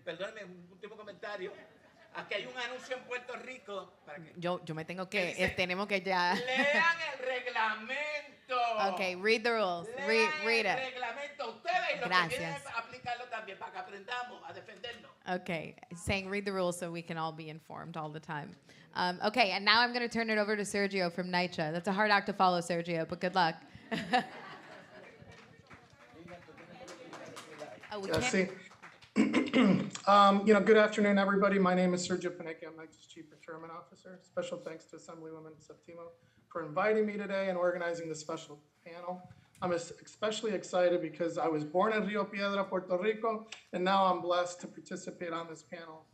perdóneme, un último comentario. Aquí hay un anuncio en Puerto Rico. Para que, yo me tengo que, tenemos que ya. Lean el reglamento. Okay, read the rules. Read it. El reglamento. Ustedes y los que quieren aplicarlo también para que aprendamos a defendernos. Okay, saying read the rules so we can all be informed all the time. Okay, and now I'm going to turn it over to Sergio from NYCHA. That's a hard act to follow, Sergio, but good luck. Good afternoon, everybody. My name is Sergio Paneque. I'm NYCHA's Chief Procurement Officer. Special thanks to Assemblywoman Septimo for inviting me today and organizing this special panel. I'm especially excited because I was born in Rio Piedra, Puerto Rico, and now I'm blessed to participate on this panel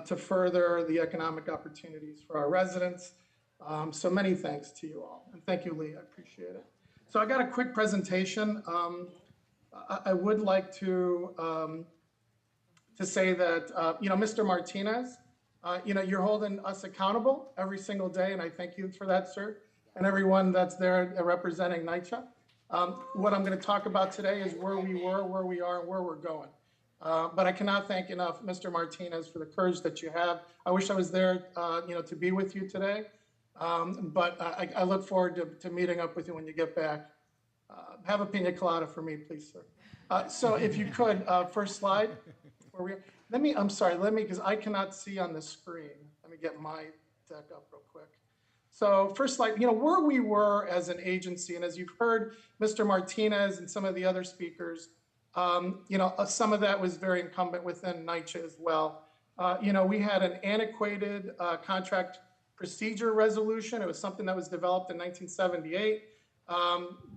to further the economic opportunities for our residents. So many thanks to you all. And thank you, Lee. I appreciate it. So I got a quick presentation. I would like to say that, Mr. Martinez, you're holding us accountable every single day, and I thank you for that, sir, and everyone that's there representing NYCHA. What I'm going to talk about today is where we were, where we are, and where we're going. But I cannot thank enough Mr. Martinez for the courage that you have. I wish I was there, to be with you today, but I look forward to meeting up with you when you get back. Have a pina colada for me, please, sir. So if you could, first slide. Because I cannot see on the screen. Let me get my deck up real quick. So first slide, where we were as an agency, and as you've heard Mr. Martinez and some of the other speakers, Some of that was very incumbent within NYCHA as well. We had an antiquated contract procedure resolution. It was something that was developed in 1978.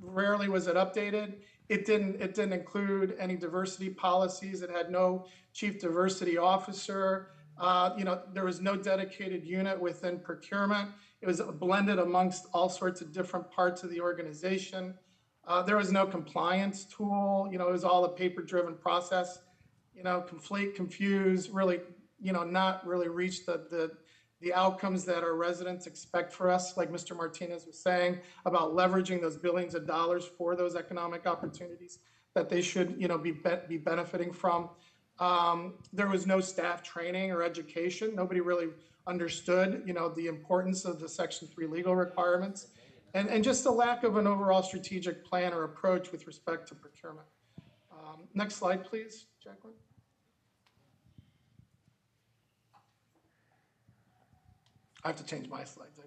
Rarely was it updated. It didn't include any diversity policies. It had no chief diversity officer. There was no dedicated unit within procurement. It was blended amongst all sorts of different parts of the organization. There was no compliance tool. It was all a paper-driven process. Conflate, confuse, really, not really reach the outcomes that our residents expect for us, like Mr. Martinez was saying, about leveraging those billions of dollars for those economic opportunities that they should, be benefiting from. There was no staff training or education. Nobody really understood, the importance of the Section 3 legal requirements, and just the lack of an overall strategic plan or approach with respect to procurement. Next slide, please, Jacqueline. I have to change my slides, I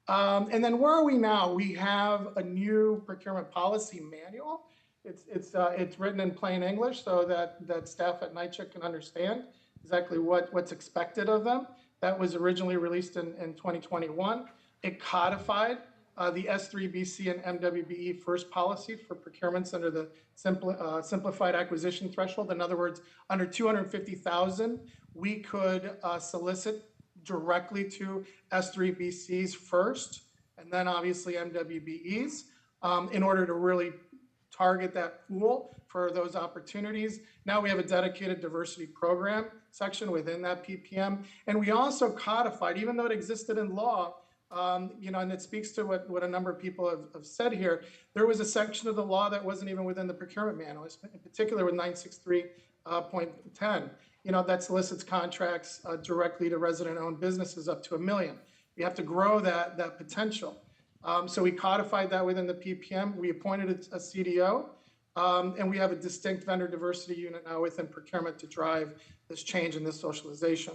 apologize. And then where are we now? We have a new procurement policy manual. It's written in plain English so that staff at NYCHA can understand exactly what's expected of them. That was originally released in 2021. It codified the S3BC and MWBE first policy for procurements under the simplified acquisition threshold. In other words, under 250,000, we could solicit directly to S3BCs first, and then obviously MWBEs, in order to really target that pool for those opportunities. Now we have a dedicated diversity program section within that PPM. And we also codified, even though it existed in law, and it speaks to what a number of people have said here, there was a section of the law that wasn't even within the procurement manual, in particular with 963.10, that solicits contracts directly to resident-owned businesses up to $1 million. We have to grow that potential. So we codified that within the PPM. We appointed a CDO, and we have a distinct vendor diversity unit now within procurement to drive this change and this socialization.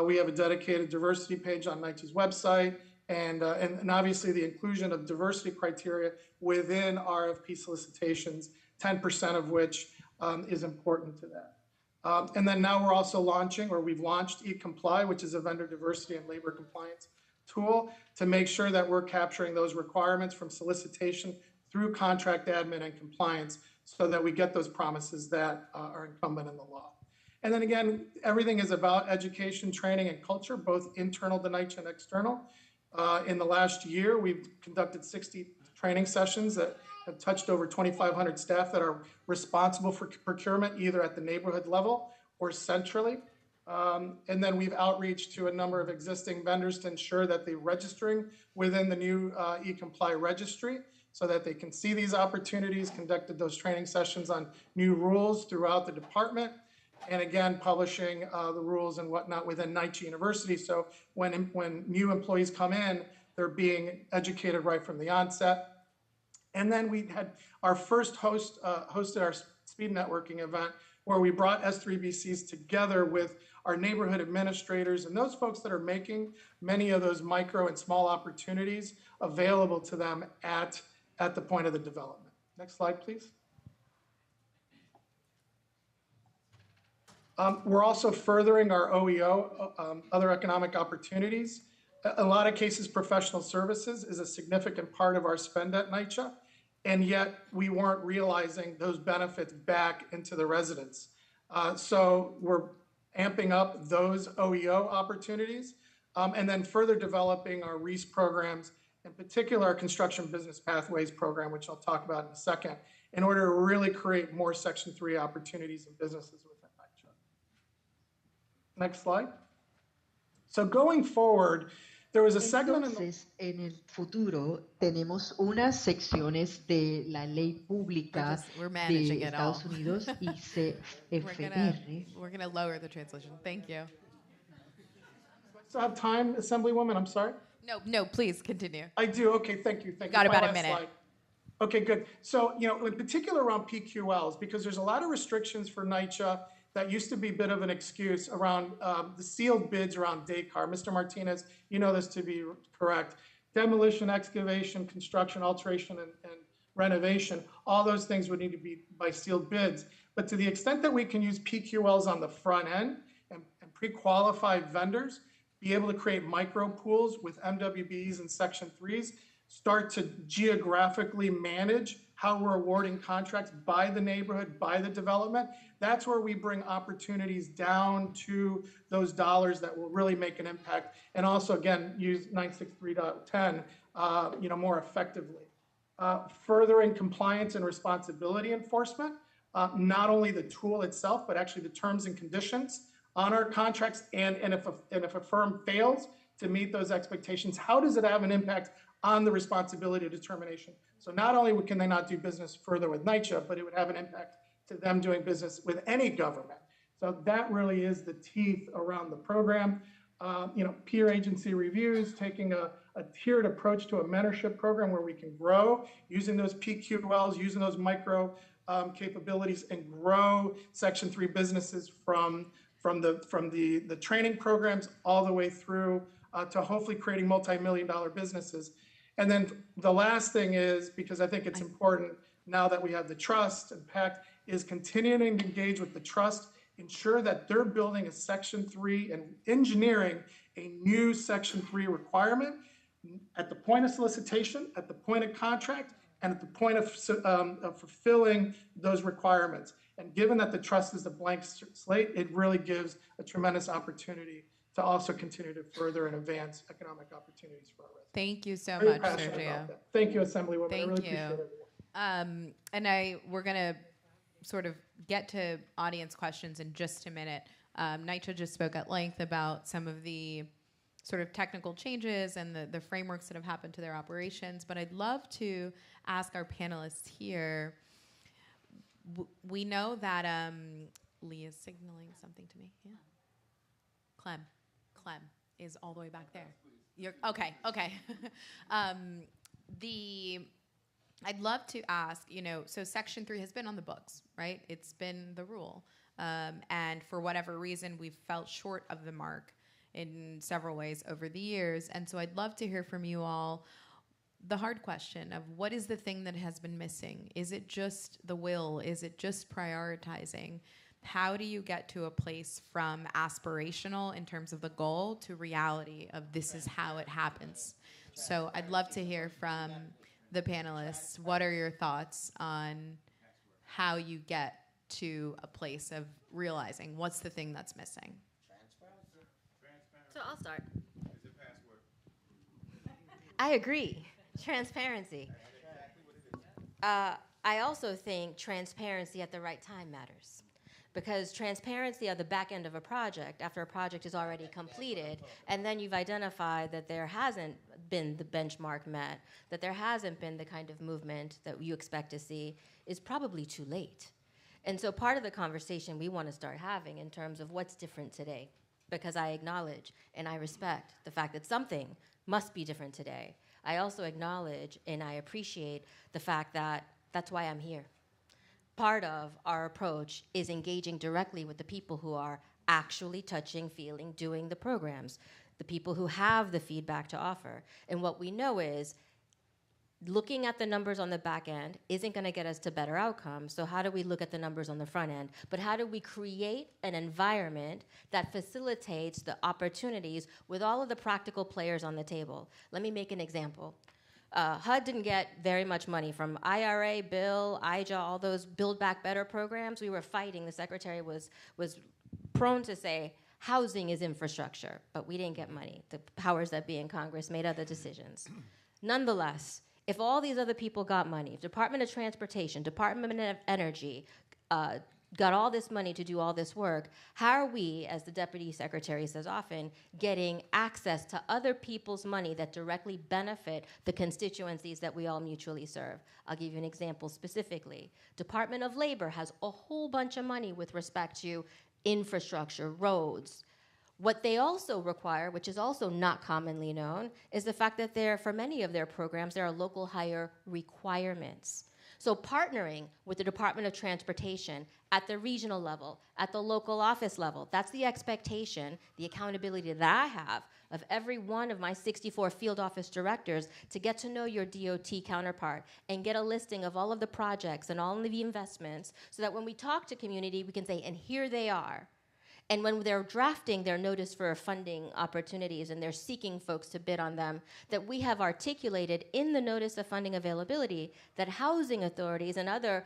We have a dedicated diversity page on NYCHA's website, and obviously the inclusion of diversity criteria within RFP solicitations, 10% of which is important to that. And then now we're also launching, or we've launched eComply, which is a vendor diversity and labor compliance tool to make sure that we're capturing those requirements from solicitation through contract admin and compliance so that we get those promises that are incumbent in the law. And then again, everything is about education, training, and culture, both internal to NYCHA and external. In the last year, we've conducted 60 training sessions that have touched over 2,500 staff that are responsible for procurement, either at the neighborhood level or centrally. And then we've outreached to a number of existing vendors to ensure that they're registering within the new eComply registry so that they can see these opportunities, conducted those training sessions on new rules throughout the department, and again, publishing the rules and whatnot within NYCHA University. So when new employees come in, they're being educated right from the onset. And then we had our first hosted our speed networking event where we brought S3BCs together with our neighborhood administrators and those folks that are making many of those micro and small opportunities available to them at the point of the development. Next slide, please. We're also furthering our OEO, other economic opportunities. In a lot of cases, professional services is a significant part of our spend at NYCHA, and yet we weren't realizing those benefits back into the residents. So we're amping up those OEO opportunities, and then further developing our REASE programs, in particular our Construction Business Pathways program, which I'll talk about in a second, in order to really create more Section 3 opportunities and businesses within NYCHA. Next slide. So going forward, there was a segment Entonces, en el futuro tenemos unas secciones de la ley pública de Estados Unidos y CFR. We're gonna lower the translation. Thank you. Do I still have time, Assemblywoman? I'm sorry. No, please continue. I do. Okay, thank you. Thank you. Got about a minute. Slide. Okay, good. So, in particular around PQLs, because there's a lot of restrictions for NYCHA that used to be a bit of an excuse around the sealed bids around Descartes. Mr. Martinez, you know this to be correct. Demolition, excavation, construction, alteration, and renovation. All those things would need to be by sealed bids. But to the extent that we can use PQLs on the front end and pre-qualify vendors, be able to create micro pools with MWBEs and Section 3s, start to geographically manage how we're awarding contracts by the neighborhood, by the development. That's where we bring opportunities down to those dollars that will really make an impact. And also, again, use 963.10 more effectively. Furthering compliance and responsibility enforcement, not only the tool itself, but actually the terms and conditions on our contracts, and if a firm fails to meet those expectations, how does it have an impact on the responsibility determination? So not only can they not do business further with NYCHA, but it would have an impact to them doing business with any government. So that really is the teeth around the program. Peer agency reviews, taking a tiered approach to a mentorship program where we can grow using those PQLs, using those micro capabilities, and grow Section 3 businesses from the training programs all the way through to hopefully creating multi-million-dollar businesses. And then the last thing is, because I think it's important now that we have the trust and pact, is continuing to engage with the trust, ensure that they're building a Section 3 and engineering a new Section 3 requirement at the point of solicitation, at the point of contract, and at the point of fulfilling those requirements. And given that the trust is a blank slate, it really gives a tremendous opportunity to also continue to further and advance economic opportunities for our residents. Thank you so Very much, passionate Sergio. about that. Thank you, Assemblywoman. Thank I really you. appreciate it. And we're going to sort of get to audience questions in just a minute. NYCHA just spoke at length about some of the sort of technical changes and the frameworks that have happened to their operations, but I'd love to ask our panelists here. We know that Lee is signaling something to me. Yeah. Clem is all the way back there. You're okay. I'd love to ask, so Section 3 has been on the books, right? It's been the rule. And for whatever reason, we've felt short of the mark in several ways over the years. And so I'd love to hear from you all the hard question of what is the thing that has been missing? Is it just the will? Is it just prioritizing? How do you get to a place from aspirational in terms of the goal to reality of this is how it happens? So I'd love to hear from the panelists. What are your thoughts on how you get to a place of realizing what's the thing that's missing? So I'll start. I agree. Transparency. I also think transparency at the right time matters, because transparency at the back end of a project, after a project is already completed, and then you've identified that there hasn't been the benchmark met, that there hasn't been the kind of movement that you expect to see, is probably too late. And so part of the conversation we want to start having in terms of what's different today, because I acknowledge and I respect the fact that something must be different today. I also acknowledge and I appreciate the fact that that's why I'm here. Part of our approach is engaging directly with the people who are actually touching, feeling, doing the programs, the people who have the feedback to offer. And what we know is looking at the numbers on the back end isn't going to get us to better outcomes. So how do we look at the numbers on the front end? But how do we create an environment that facilitates the opportunities with all of the practical players on the table? Let me make an example. HUD didn't get very much money from IRA, Bill, IJA, all those Build Back Better programs. We were fighting. The secretary was prone to say, housing is infrastructure, but we didn't get money. The powers that be in Congress made other decisions. Nonetheless, if all these other people got money, if Department of Transportation, Department of Energy got all this money to do all this work, how are we, as the Deputy Secretary says often, getting access to other people's money that directly benefit the constituencies that we all mutually serve? I'll give you an example specifically. Department of Labor has a whole bunch of money with respect to infrastructure, roads. What they also require, which is also not commonly known, is the fact that for many of their programs, there are local hire requirements. So partnering with the Department of Transportation at the regional level, at the local office level, that's the expectation, the accountability that I have of every one of my 64 field office directors to get to know your DOT counterpart and get a listing of all of the projects and all of the investments so that when we talk to community, we can say, and here they are. And when they're drafting their notice for funding opportunities and they're seeking folks to bid on them, that we have articulated in the notice of funding availability that housing authorities and other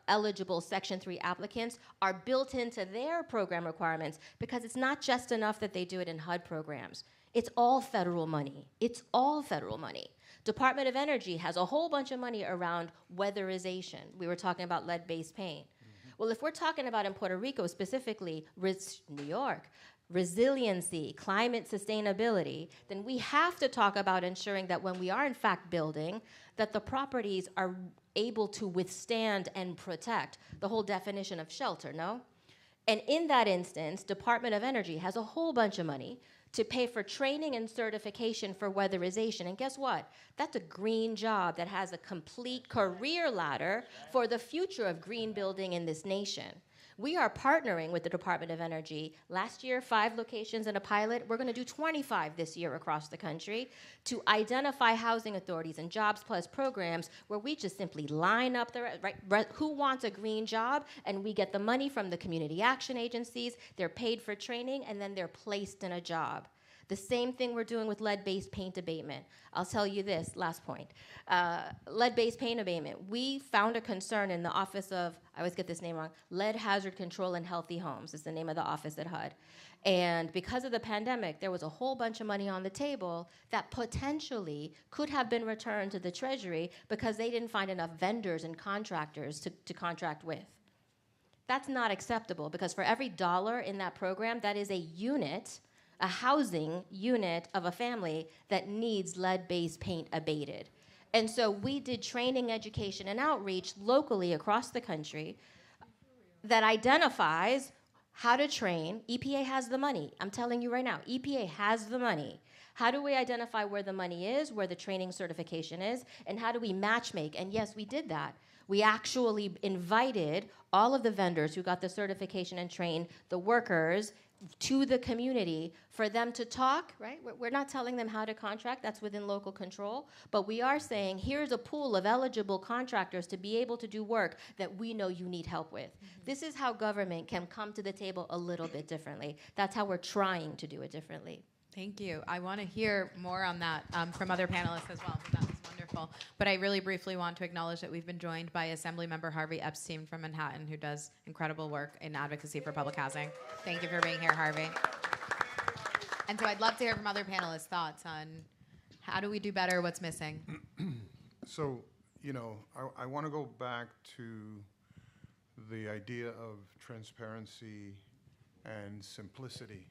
eligible Section 3 applicants are built into their program requirements, because it's not just enough that they do it in HUD programs. It's all federal money. It's all federal money. Department of Energy has a whole bunch of money around weatherization. We were talking about lead-based paint. Well, if we're talking about in Puerto Rico specifically, New York, resiliency, climate sustainability, then we have to talk about ensuring that when we are in fact building, that the properties are able to withstand and protect the whole definition of shelter, no? And in that instance, Department of Energy has a whole bunch of money to pay for training and certification for weatherization. And guess what? That's a green job that has a complete career ladder for the future of green building in this nation. We are partnering with the Department of Energy. Last year, 5 locations in a pilot. We're going to do 25 this year across the country to identify housing authorities and Jobs Plus programs where we just simply line up the who wants a green job, and we get the money from the community action agencies. They're paid for training, and then they're placed in a job. The same thing we're doing with lead-based paint abatement. I'll tell you this, last point. Lead-based paint abatement. We found a concern in the Office of, I always get this name wrong, Lead Hazard Control in Healthy Homes is the name of the office at HUD. And because of the pandemic, there was a whole bunch of money on the table that potentially could have been returned to the Treasury because they didn't find enough vendors and contractors to contract with. That's not acceptable, because for every dollar in that program, that is a unit, a housing unit of a family that needs lead-based paint abated. And so we did training, education, and outreach locally across the country that identifies how to train. EPA has the money. I'm telling you right now, EPA has the money. How do we identify where the money is, where the training certification is, and how do we matchmake? And yes, we did that. We actually invited all of the vendors who got the certification and trained the workers to the community for them to talk, right? We're not telling them how to contract, that's within local control, but we are saying here's a pool of eligible contractors to be able to do work that we know you need help with. This is how government can come to the table a little bit differently. That's how we're trying to do it differently. Thank you. I want to hear more on that from other panelists as well. So that was wonderful. But I really briefly want to acknowledge that we've been joined by Assemblymember Harvey Epstein from Manhattan, who does incredible work in advocacy for public housing. Thank you for being here, Harvey. And so I'd love to hear from other panelists' thoughts on how do we do better, what's missing. So, I want to go back to the idea of transparency and simplicity.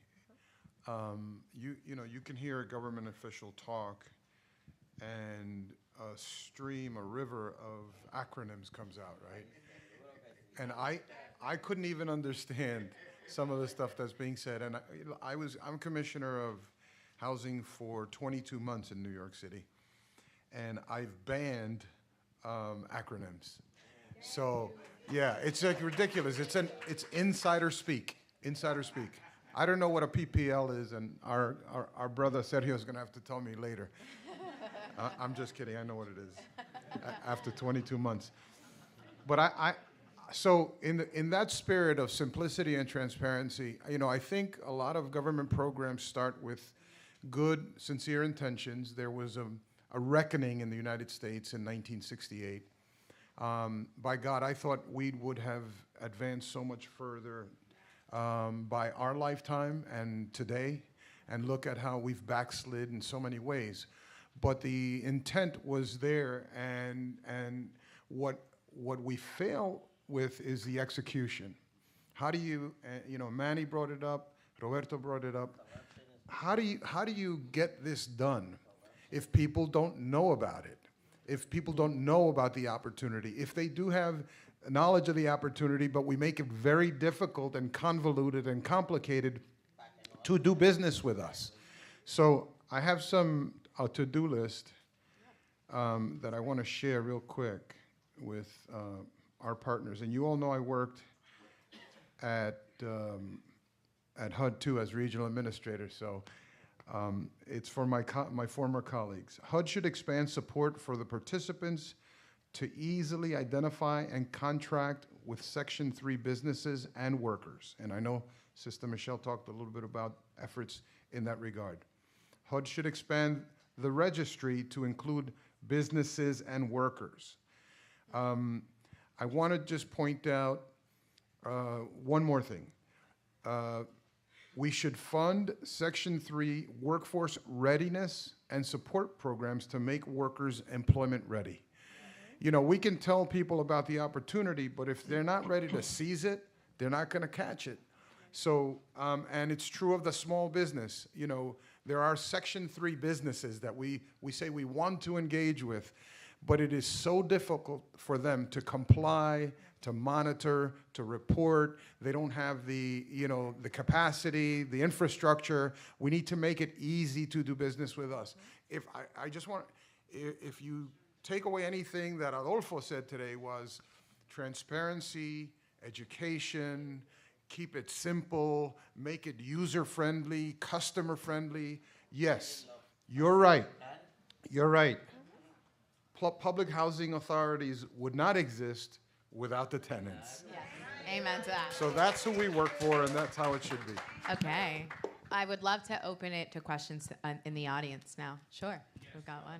You can hear a government official talk, and a river of acronyms comes out, right? And I couldn't even understand some of the stuff that's being said. And I'm commissioner of housing for 22 months in New York City, and I've banned acronyms. So yeah, it's like ridiculous. It's insider speak. Insider speak. I don't know what a PPL is, and our brother Sergio is going to have to tell me later. I'm just kidding. I know what it is after 22 months. But so in that spirit of simplicity and transparency, I think a lot of government programs start with good, sincere intentions. There was a reckoning in the United States in 1968. By God, I thought we would have advanced so much further by our lifetime and today, and look at how we've backslid in so many ways. But the intent was there, and what we fail with is the execution. How do you, Manny brought it up, Roberto brought it up. How do you get this done if people don't know about it? If people don't know about the opportunity? If they do have knowledge of the opportunity, but we make it very difficult and convoluted and complicated to do business with us. So I have a to-do list that I want to share real quick with our partners. And you all know I worked at HUD too as regional administrator, so It's for my former colleagues. HUD should expand support for the participants to easily identify and contract with Section 3 businesses and workers. And I know Sister Michele talked a little bit about efforts in that regard. HUD should expand the registry to include businesses and workers. I want to just point out one more thing. We should fund Section 3 workforce readiness and support programs to make workers employment ready. You know, we can tell people about the opportunity, but if they're not ready to seize it, they're not going to catch it. So, and it's true of the small business. You know, there are Section 3 businesses that we say we want to engage with, but it is so difficult for them to comply, to monitor, to report. They don't have the, you know, the capacity, the infrastructure. We need to make it easy to do business with us. If I just want, if you take away anything that Adolfo said today, was transparency, education, keep it simple, make it user-friendly, customer-friendly. Yes, you're right. You're right. Public housing authorities would not exist without the tenants. Yeah. Amen to that. So that's who we work for, and that's how it should be. Okay. I would love to open it to questions in the audience now. Sure. We've got one.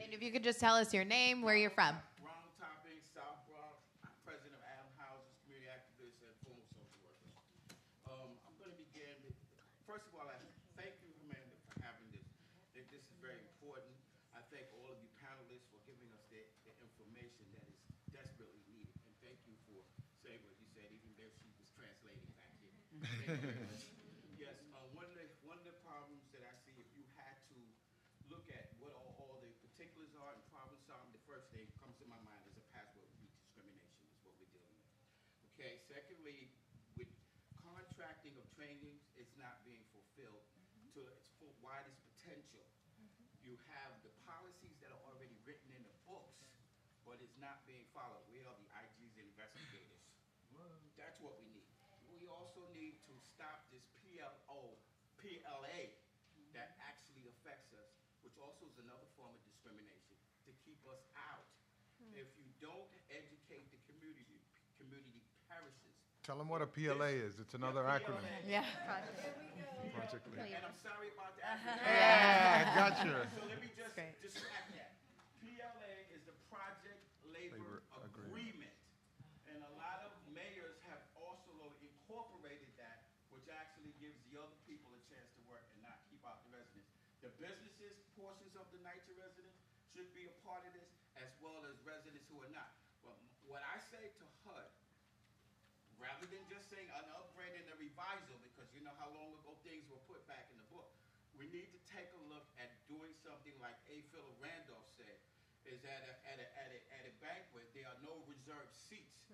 And if you could just tell us your name, where you're from. First of all, I thank you, Amanda, for having this. This is very important. I thank all of you panelists for giving us the information that is desperately needed. And thank you for saying what you said, even though she was translating back here. Yes, one of the problems that I see, if you had to look at what all the particulars are and problem solving, the first thing comes to my mind is a password would be discrimination, is what we're dealing with. Okay, secondly, with contracting of trainings, it's not being fulfilled to its full widest potential. You have the policies that are already written in the books, but it's not being followed. We are the IG's investigators. That's what we need. We also need to stop this PLA that actually affects us, which also is another form of discrimination, to keep us out. If you don't educate the community perishes. Tell them what a PLA is. It's another acronym. Yeah. Project Lead. And I'm sorry about the acronym. Yeah, I got you. So let me just distract that. PLA is the Project Labor Agreement. And a lot of mayors have also incorporated that, which actually gives the other people a chance to work and not keep out the residents. The businesses portions of the NYCHA residents should be a part of this, as well as residents who are not. But what I say to HUD, rather than just saying an upgrade and a revisal, because you know how long ago things were put back in the book, we need to take a look at doing something like A. Philip Randolph said, is at a banquet, there are no reserved seats.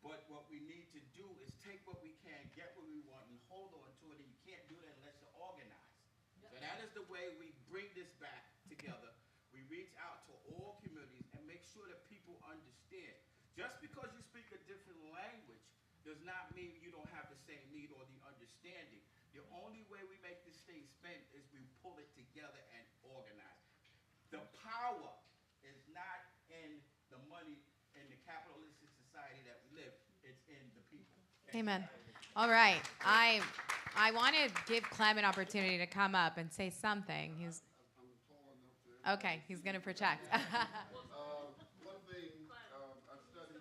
But what we need to do is take what we can, get what we want, and hold on to it, and you can't do that unless you're organized. So that is the way we bring this back together. We reach out to all communities and make sure that people understand. Just because you speak a different language does not mean you don't have the same need or the understanding. The only way we make this thing spend is we pull it together and organize. The power is not in the money in the capitalistic society that we live. It's in the people. Amen. All right. I want to give Clem an opportunity to come up and say something. He's okay. He's going to project. One thing I've studied.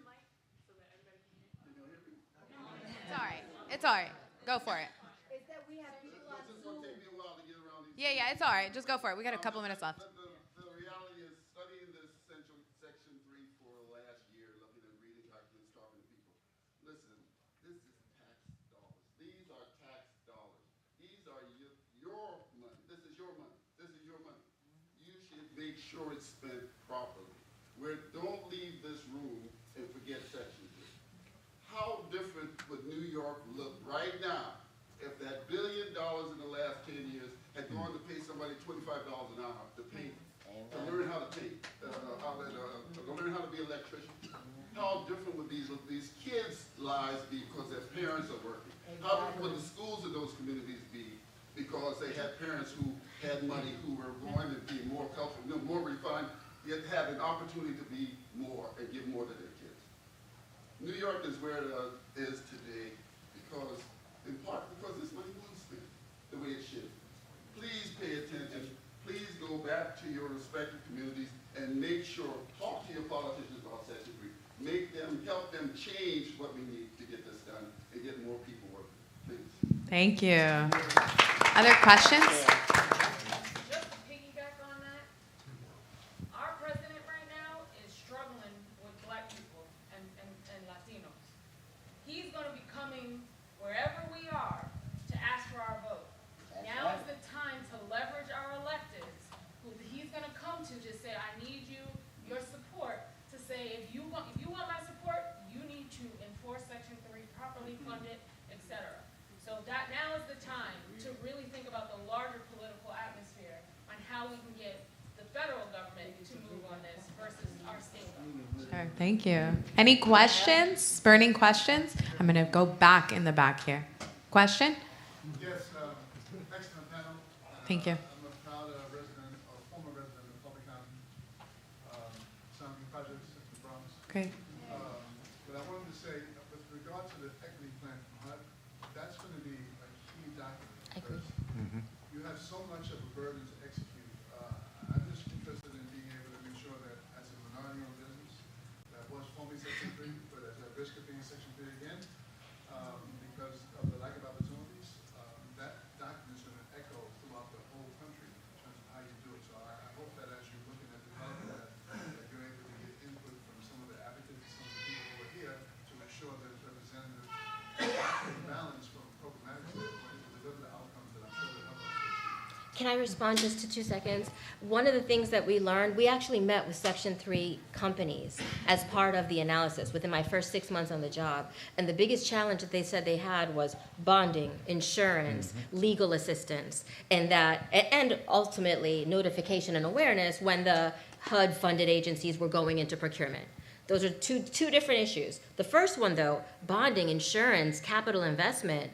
It's all right. It's all right. Go for it. Is that we have people on Zoom. It's going to take me a while to get around these. Yeah, it's all right. Just go for it. We got a couple minutes left. The reality is studying this Section 3 for last year, looking at reading documents, talking to people. Listen, this is tax dollars. These are tax dollars. These are your money. This is your money. This is your money. You should make sure it's spent properly. Don't leave this room and forget Section 3. How different would New York look right now if that $1 billion in the last 10 years had gone to pay somebody $25 an hour to paint, to learn how to paint, to learn how to be an electrician? How different would these kids' lives be because their parents are working? How different would the schools of those communities be because they had parents who had money, who were going to be more comfortable, more refined, yet had an opportunity to be more and give more to their kids. New York is where it is today because, in part, because this money wasn't spent the way it should. Please pay attention. Please go back to your respective communities and make sure, talk to your politicians about Section 3. Help them change what we need to get this done and get more people working. Please. Thank you. Other questions? Just to piggyback on that, our president right now is struggling with black people and Latinos. He's going to be coming wherever we are to ask for our vote. Now is the time to leverage our electeds, who he's going to come to say, I need your support, to say, if you want my support, you need to enforce Section 3, properly fund it, etc. So that now is the time to really think about the larger political atmosphere on how we can get the federal government to move on this versus our state government. Sure, thank you. Any questions? Burning questions? I'm going to go back in the back here. Question? Yes, excellent panel. Thank you. I'm a proud resident, or former resident of Public Housing, Santoni projects in the Bronx. Great. But I wanted to say, with regard to the equity plan from HUD, that's going to be a key document. I agree. You have so much of a burden to execute. I'm just interested in being able to make sure that as a minority-owned business, that was formerly Section 3, but at the risk of being Section 3 again, because of the lack of opportunities, that document is going to echo throughout the whole country in terms of how you do it. So I hope that as you're looking at developing that you're able to get input from some of the advocates, some of the people who are here to ensure that it's representative and balanced from programmatic standpoint to deliver the outcomes that I'm sure will help us. Can I respond just to 2 seconds? One of the things that we learned, we actually met with Section 3 companies as part of the analysis within my first 6 months on the job. And the biggest challenge that they said they had was bonding, insurance, legal assistance, and ultimately notification and awareness when the HUD-funded agencies were going into procurement. Those are two different issues. The first one, though, bonding, insurance, capital investment,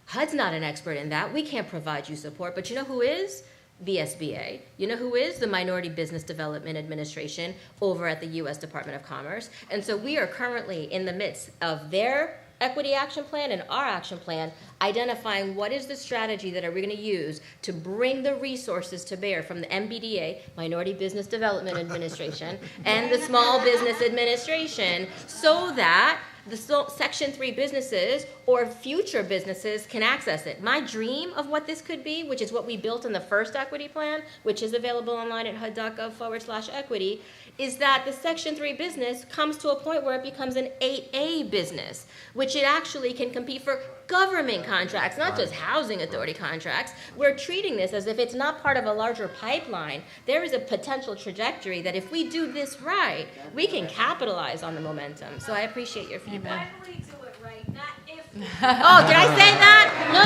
HUD's not an expert in that. We can't provide you support. But you know who is? The SBA. You know who is? The Minority Business Development Administration over at the U.S. Department of Commerce. And so we are currently in the midst of their equity action plan and our action plan, identifying what is the strategy that are we going to use to bring the resources to bear from the MBDA, Minority Business Development Administration, and the Small Business Administration, so that the Section 3 businesses or future businesses can access it. My dream of what this could be, which is what we built in the first equity plan, which is available online at hud.gov/equity, is that the Section 3 business comes to a point where it becomes an 8A business, which it actually can compete for government contracts, not just housing authority contracts. We're treating this as if it's not part of a larger pipeline. There is a potential trajectory that if we do this right, we can capitalize on the momentum. So I appreciate your feedback. When we do it right, not if. Oh, did I say that? No.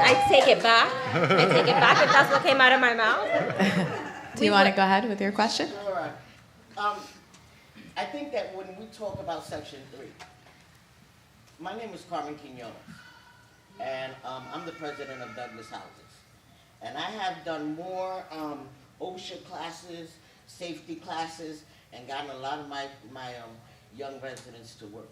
I take it back. I take it back if that's what came out of my mouth. Do you want to go ahead with your question? Sure. I think that when we talk about Section 3, my name is Carmen Quinones, and I'm the president of Douglas Houses. And I have done more OSHA classes, safety classes, and gotten a lot of my young residents to work.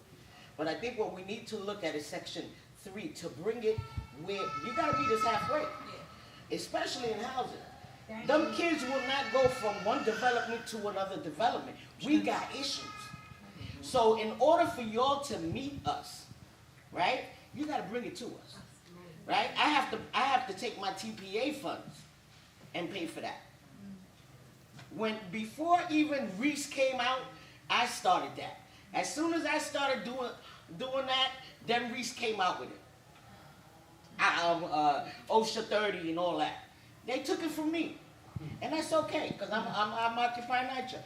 But I think what we need to look at is Section 3 to bring it where you got to meet us halfway, especially in housing. Them kids will not go from one development to another development. We got issues. So in order for y'all to meet us, right, you got to bring it to us, right? I have to take my TPA funds and pay for that. Before even Reese came out, I started that. As soon as I started doing that, then Reese came out with it. OSHA 30 and all that. They took it from me, and that's okay because I'm occupying nature.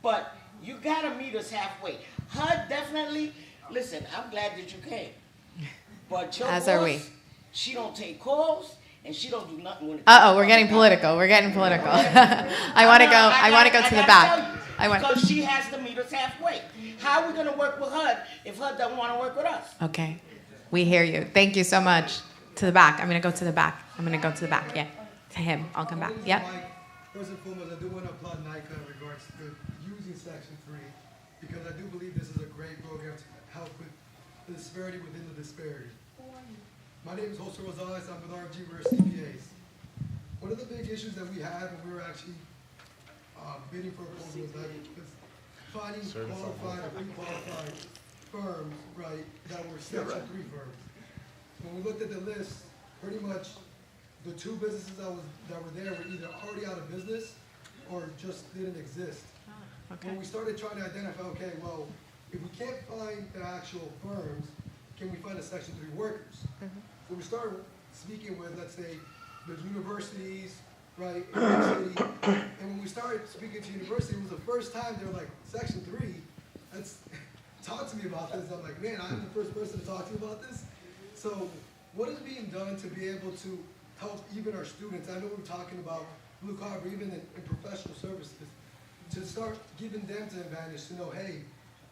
But you gotta meet us halfway. HUD definitely. Listen, I'm glad that you came, but your boss, she don't take calls and she don't do nothing when. We're getting political. We're getting political. I want to go to the back. Because she has to meet us halfway. How are we gonna work with HUD if HUD doesn't want to work with us? Okay, we hear you. Thank you so much. To the back. I'm going to go to the back. Yeah. To him. I'll come back. Yep. First and foremost, I do want to applaud NICA in regards to using Section 3 because I do believe this is a great program to help with the disparity within the disparity. My name is Jose Rosales. I'm with RG. We're CPAs. One of the big issues that we had when we were actually bidding for a proposal was that finding qualified or pre-qualified firms, right, that were Section 3 firms. When we looked at the list, pretty much the two businesses that were there were either already out of business or just didn't exist. Okay. When we started trying to identify, okay, well, if we can't find the actual firms, can we find the Section 3 workers? So we started speaking with, let's say, the universities, right, in the city. And when we started speaking to university, it was the first time they were like, Section 3, talk to me about this. I'm like, man, I'm the first person to talk to you about this. So what is being done to be able to help even our students? I know we're talking about blue collar, but even in professional services, to start giving them the advantage to know, hey,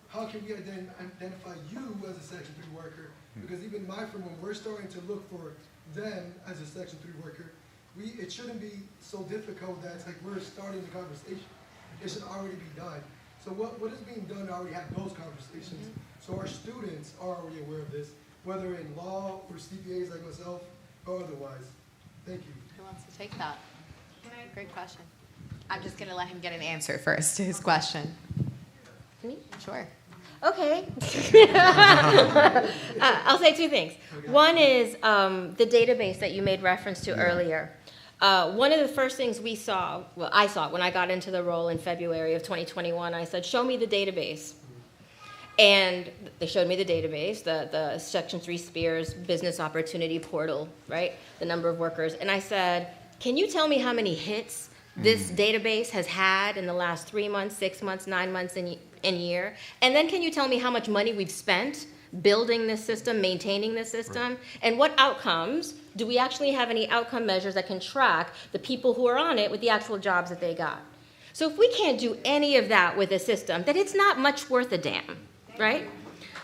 how can we identify you as a Section 3 worker? Because even my firm, when we're starting to look for them as a Section 3 worker, it shouldn't be so difficult that it's like we're starting the conversation. It should already be done. So what is being done to already have those conversations? So our students are already aware of this, whether in law or CPAs like myself or otherwise. Thank you. Who wants to take that? Great question. I'm just going to let him get an answer first to his question. Me? Sure. Okay. I'll say two things. One is the database that you made reference to earlier. One of the first things I saw when I got into the role in February of 2021, I said, show me the database. And they showed me the database, the Section 3 Spears business opportunity portal, right? The number of workers. And I said, can you tell me how many hits this database has had in the last 3 months, 6 months, 9 months, and year? And then can you tell me how much money we've spent building this system, maintaining this system? And what outcomes? Do we actually have any outcome measures that can track the people who are on it with the actual jobs that they got? So if we can't do any of that with a system, then it's not much worth a damn, right?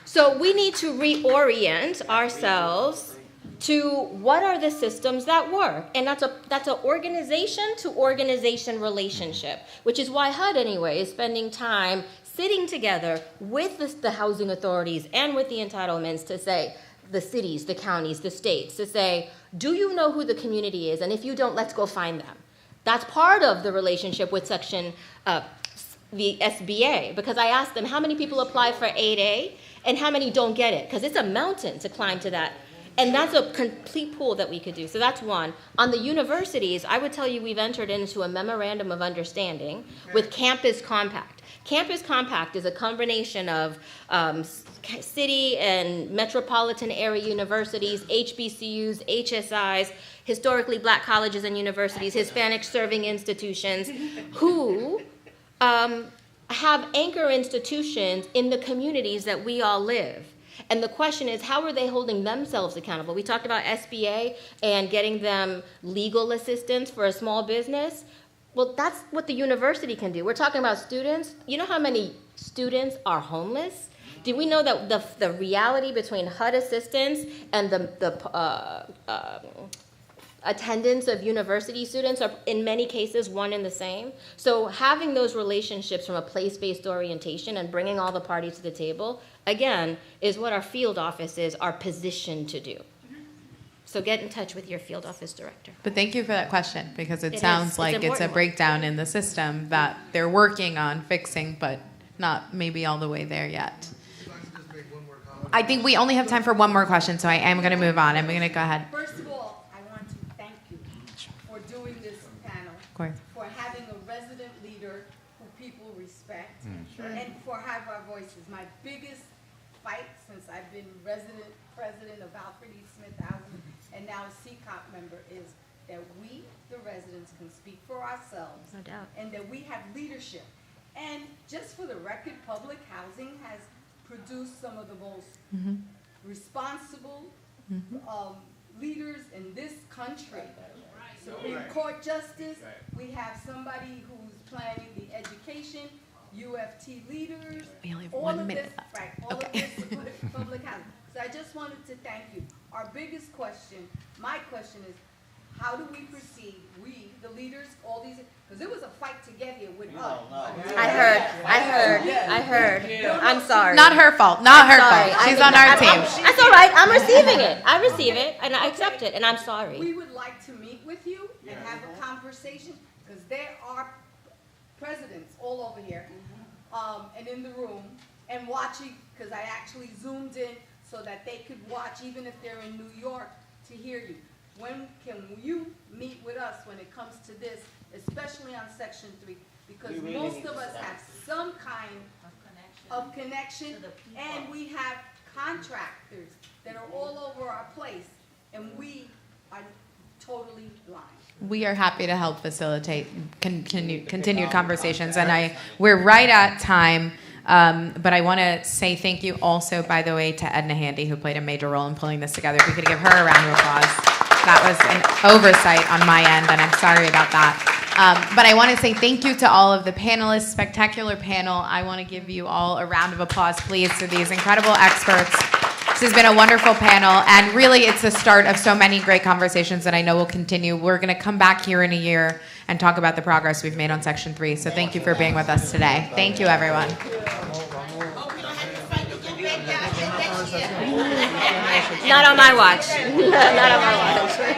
So we need to reorient ourselves to what are the systems that work. And that's an organization to organization relationship, which is why HUD anyway is spending time sitting together with the housing authorities and with the entitlements to say, the cities, the counties, the states, to say, do you know who the community is? And if you don't, let's go find them. That's part of the relationship with section, the SBA, because I asked them how many people apply for 8A and how many don't get it, because it's a mountain to climb to that. And that's a complete pool that we could do. So that's one. On the universities, I would tell you we've entered into a memorandum of understanding with Campus Compact. Campus Compact is a combination of city and metropolitan area universities, HBCUs, HSIs, historically black colleges and universities, Hispanic serving institutions, who have anchor institutions in the communities that we all live. And the question is, how are they holding themselves accountable? We talked about SBA and getting them legal assistance for a small business. Well, that's what the university can do. We're talking about students. You know how many students are homeless? Do we know that the reality between HUD assistance and the attendance of university students are in many cases one and the same? So having those relationships from a place-based orientation and bringing all the parties to the table, again, is what our field offices are positioned to do. So get in touch with your field office director. But thank you for that question, because it sounds like it's a breakdown in the system that they're working on fixing, but not maybe all the way there yet. I think we only have time for one more question, so I am going to move on. I'm going to go ahead. First of all, I want to thank you for doing this panel, for having a resident leader who people respect, and for having our voices. My biggest fight since I've been president of Alfred E. Smith Housing and now CCOP member is that we, the residents, can speak for ourselves. No doubt. And that we have leadership. And just for the record, public housing has produced some of the most responsible leaders in this country. Supreme Court Justice, we have somebody who's planning the education, UFT leaders. We only have all 1 of minute this, left. All of this public housing. So I just wanted to thank you. Our biggest question My question is, how do we proceed, we, the leaders, all these, because it was a fight to get here with HUD. I heard. I'm sorry. Not her fault. Not her fault. She's on our team. That's all right. I'm receiving it. I receive it, and I accept it, and I'm sorry. We would like to meet with you and have a conversation, because there are presidents all over here, and in the room, and watching, because I actually zoomed in so that they could watch, even if they're in New York, to hear you. When can you meet with us when it comes to this, especially on Section 3? Because We really most need of to us start. have some kind of connection, and we have contractors that are all over our place, and we are totally blind. We are happy to help facilitate continued conversations, and we're right at time. But I want to say thank you also, by the way, to Edna Handy, who played a major role in pulling this together. If we could give her a round of applause. That was an oversight on my end, and I'm sorry about that. But I want to say thank you to all of the panelists, spectacular panel. I want to give you all a round of applause, please, to these incredible experts. This has been a wonderful panel, and really it's the start of so many great conversations that I know will continue. We're going to come back here in a year and talk about the progress we've made on Section 3. So thank you for being with us today. Thank you, everyone. Not on my watch. Not on my watch.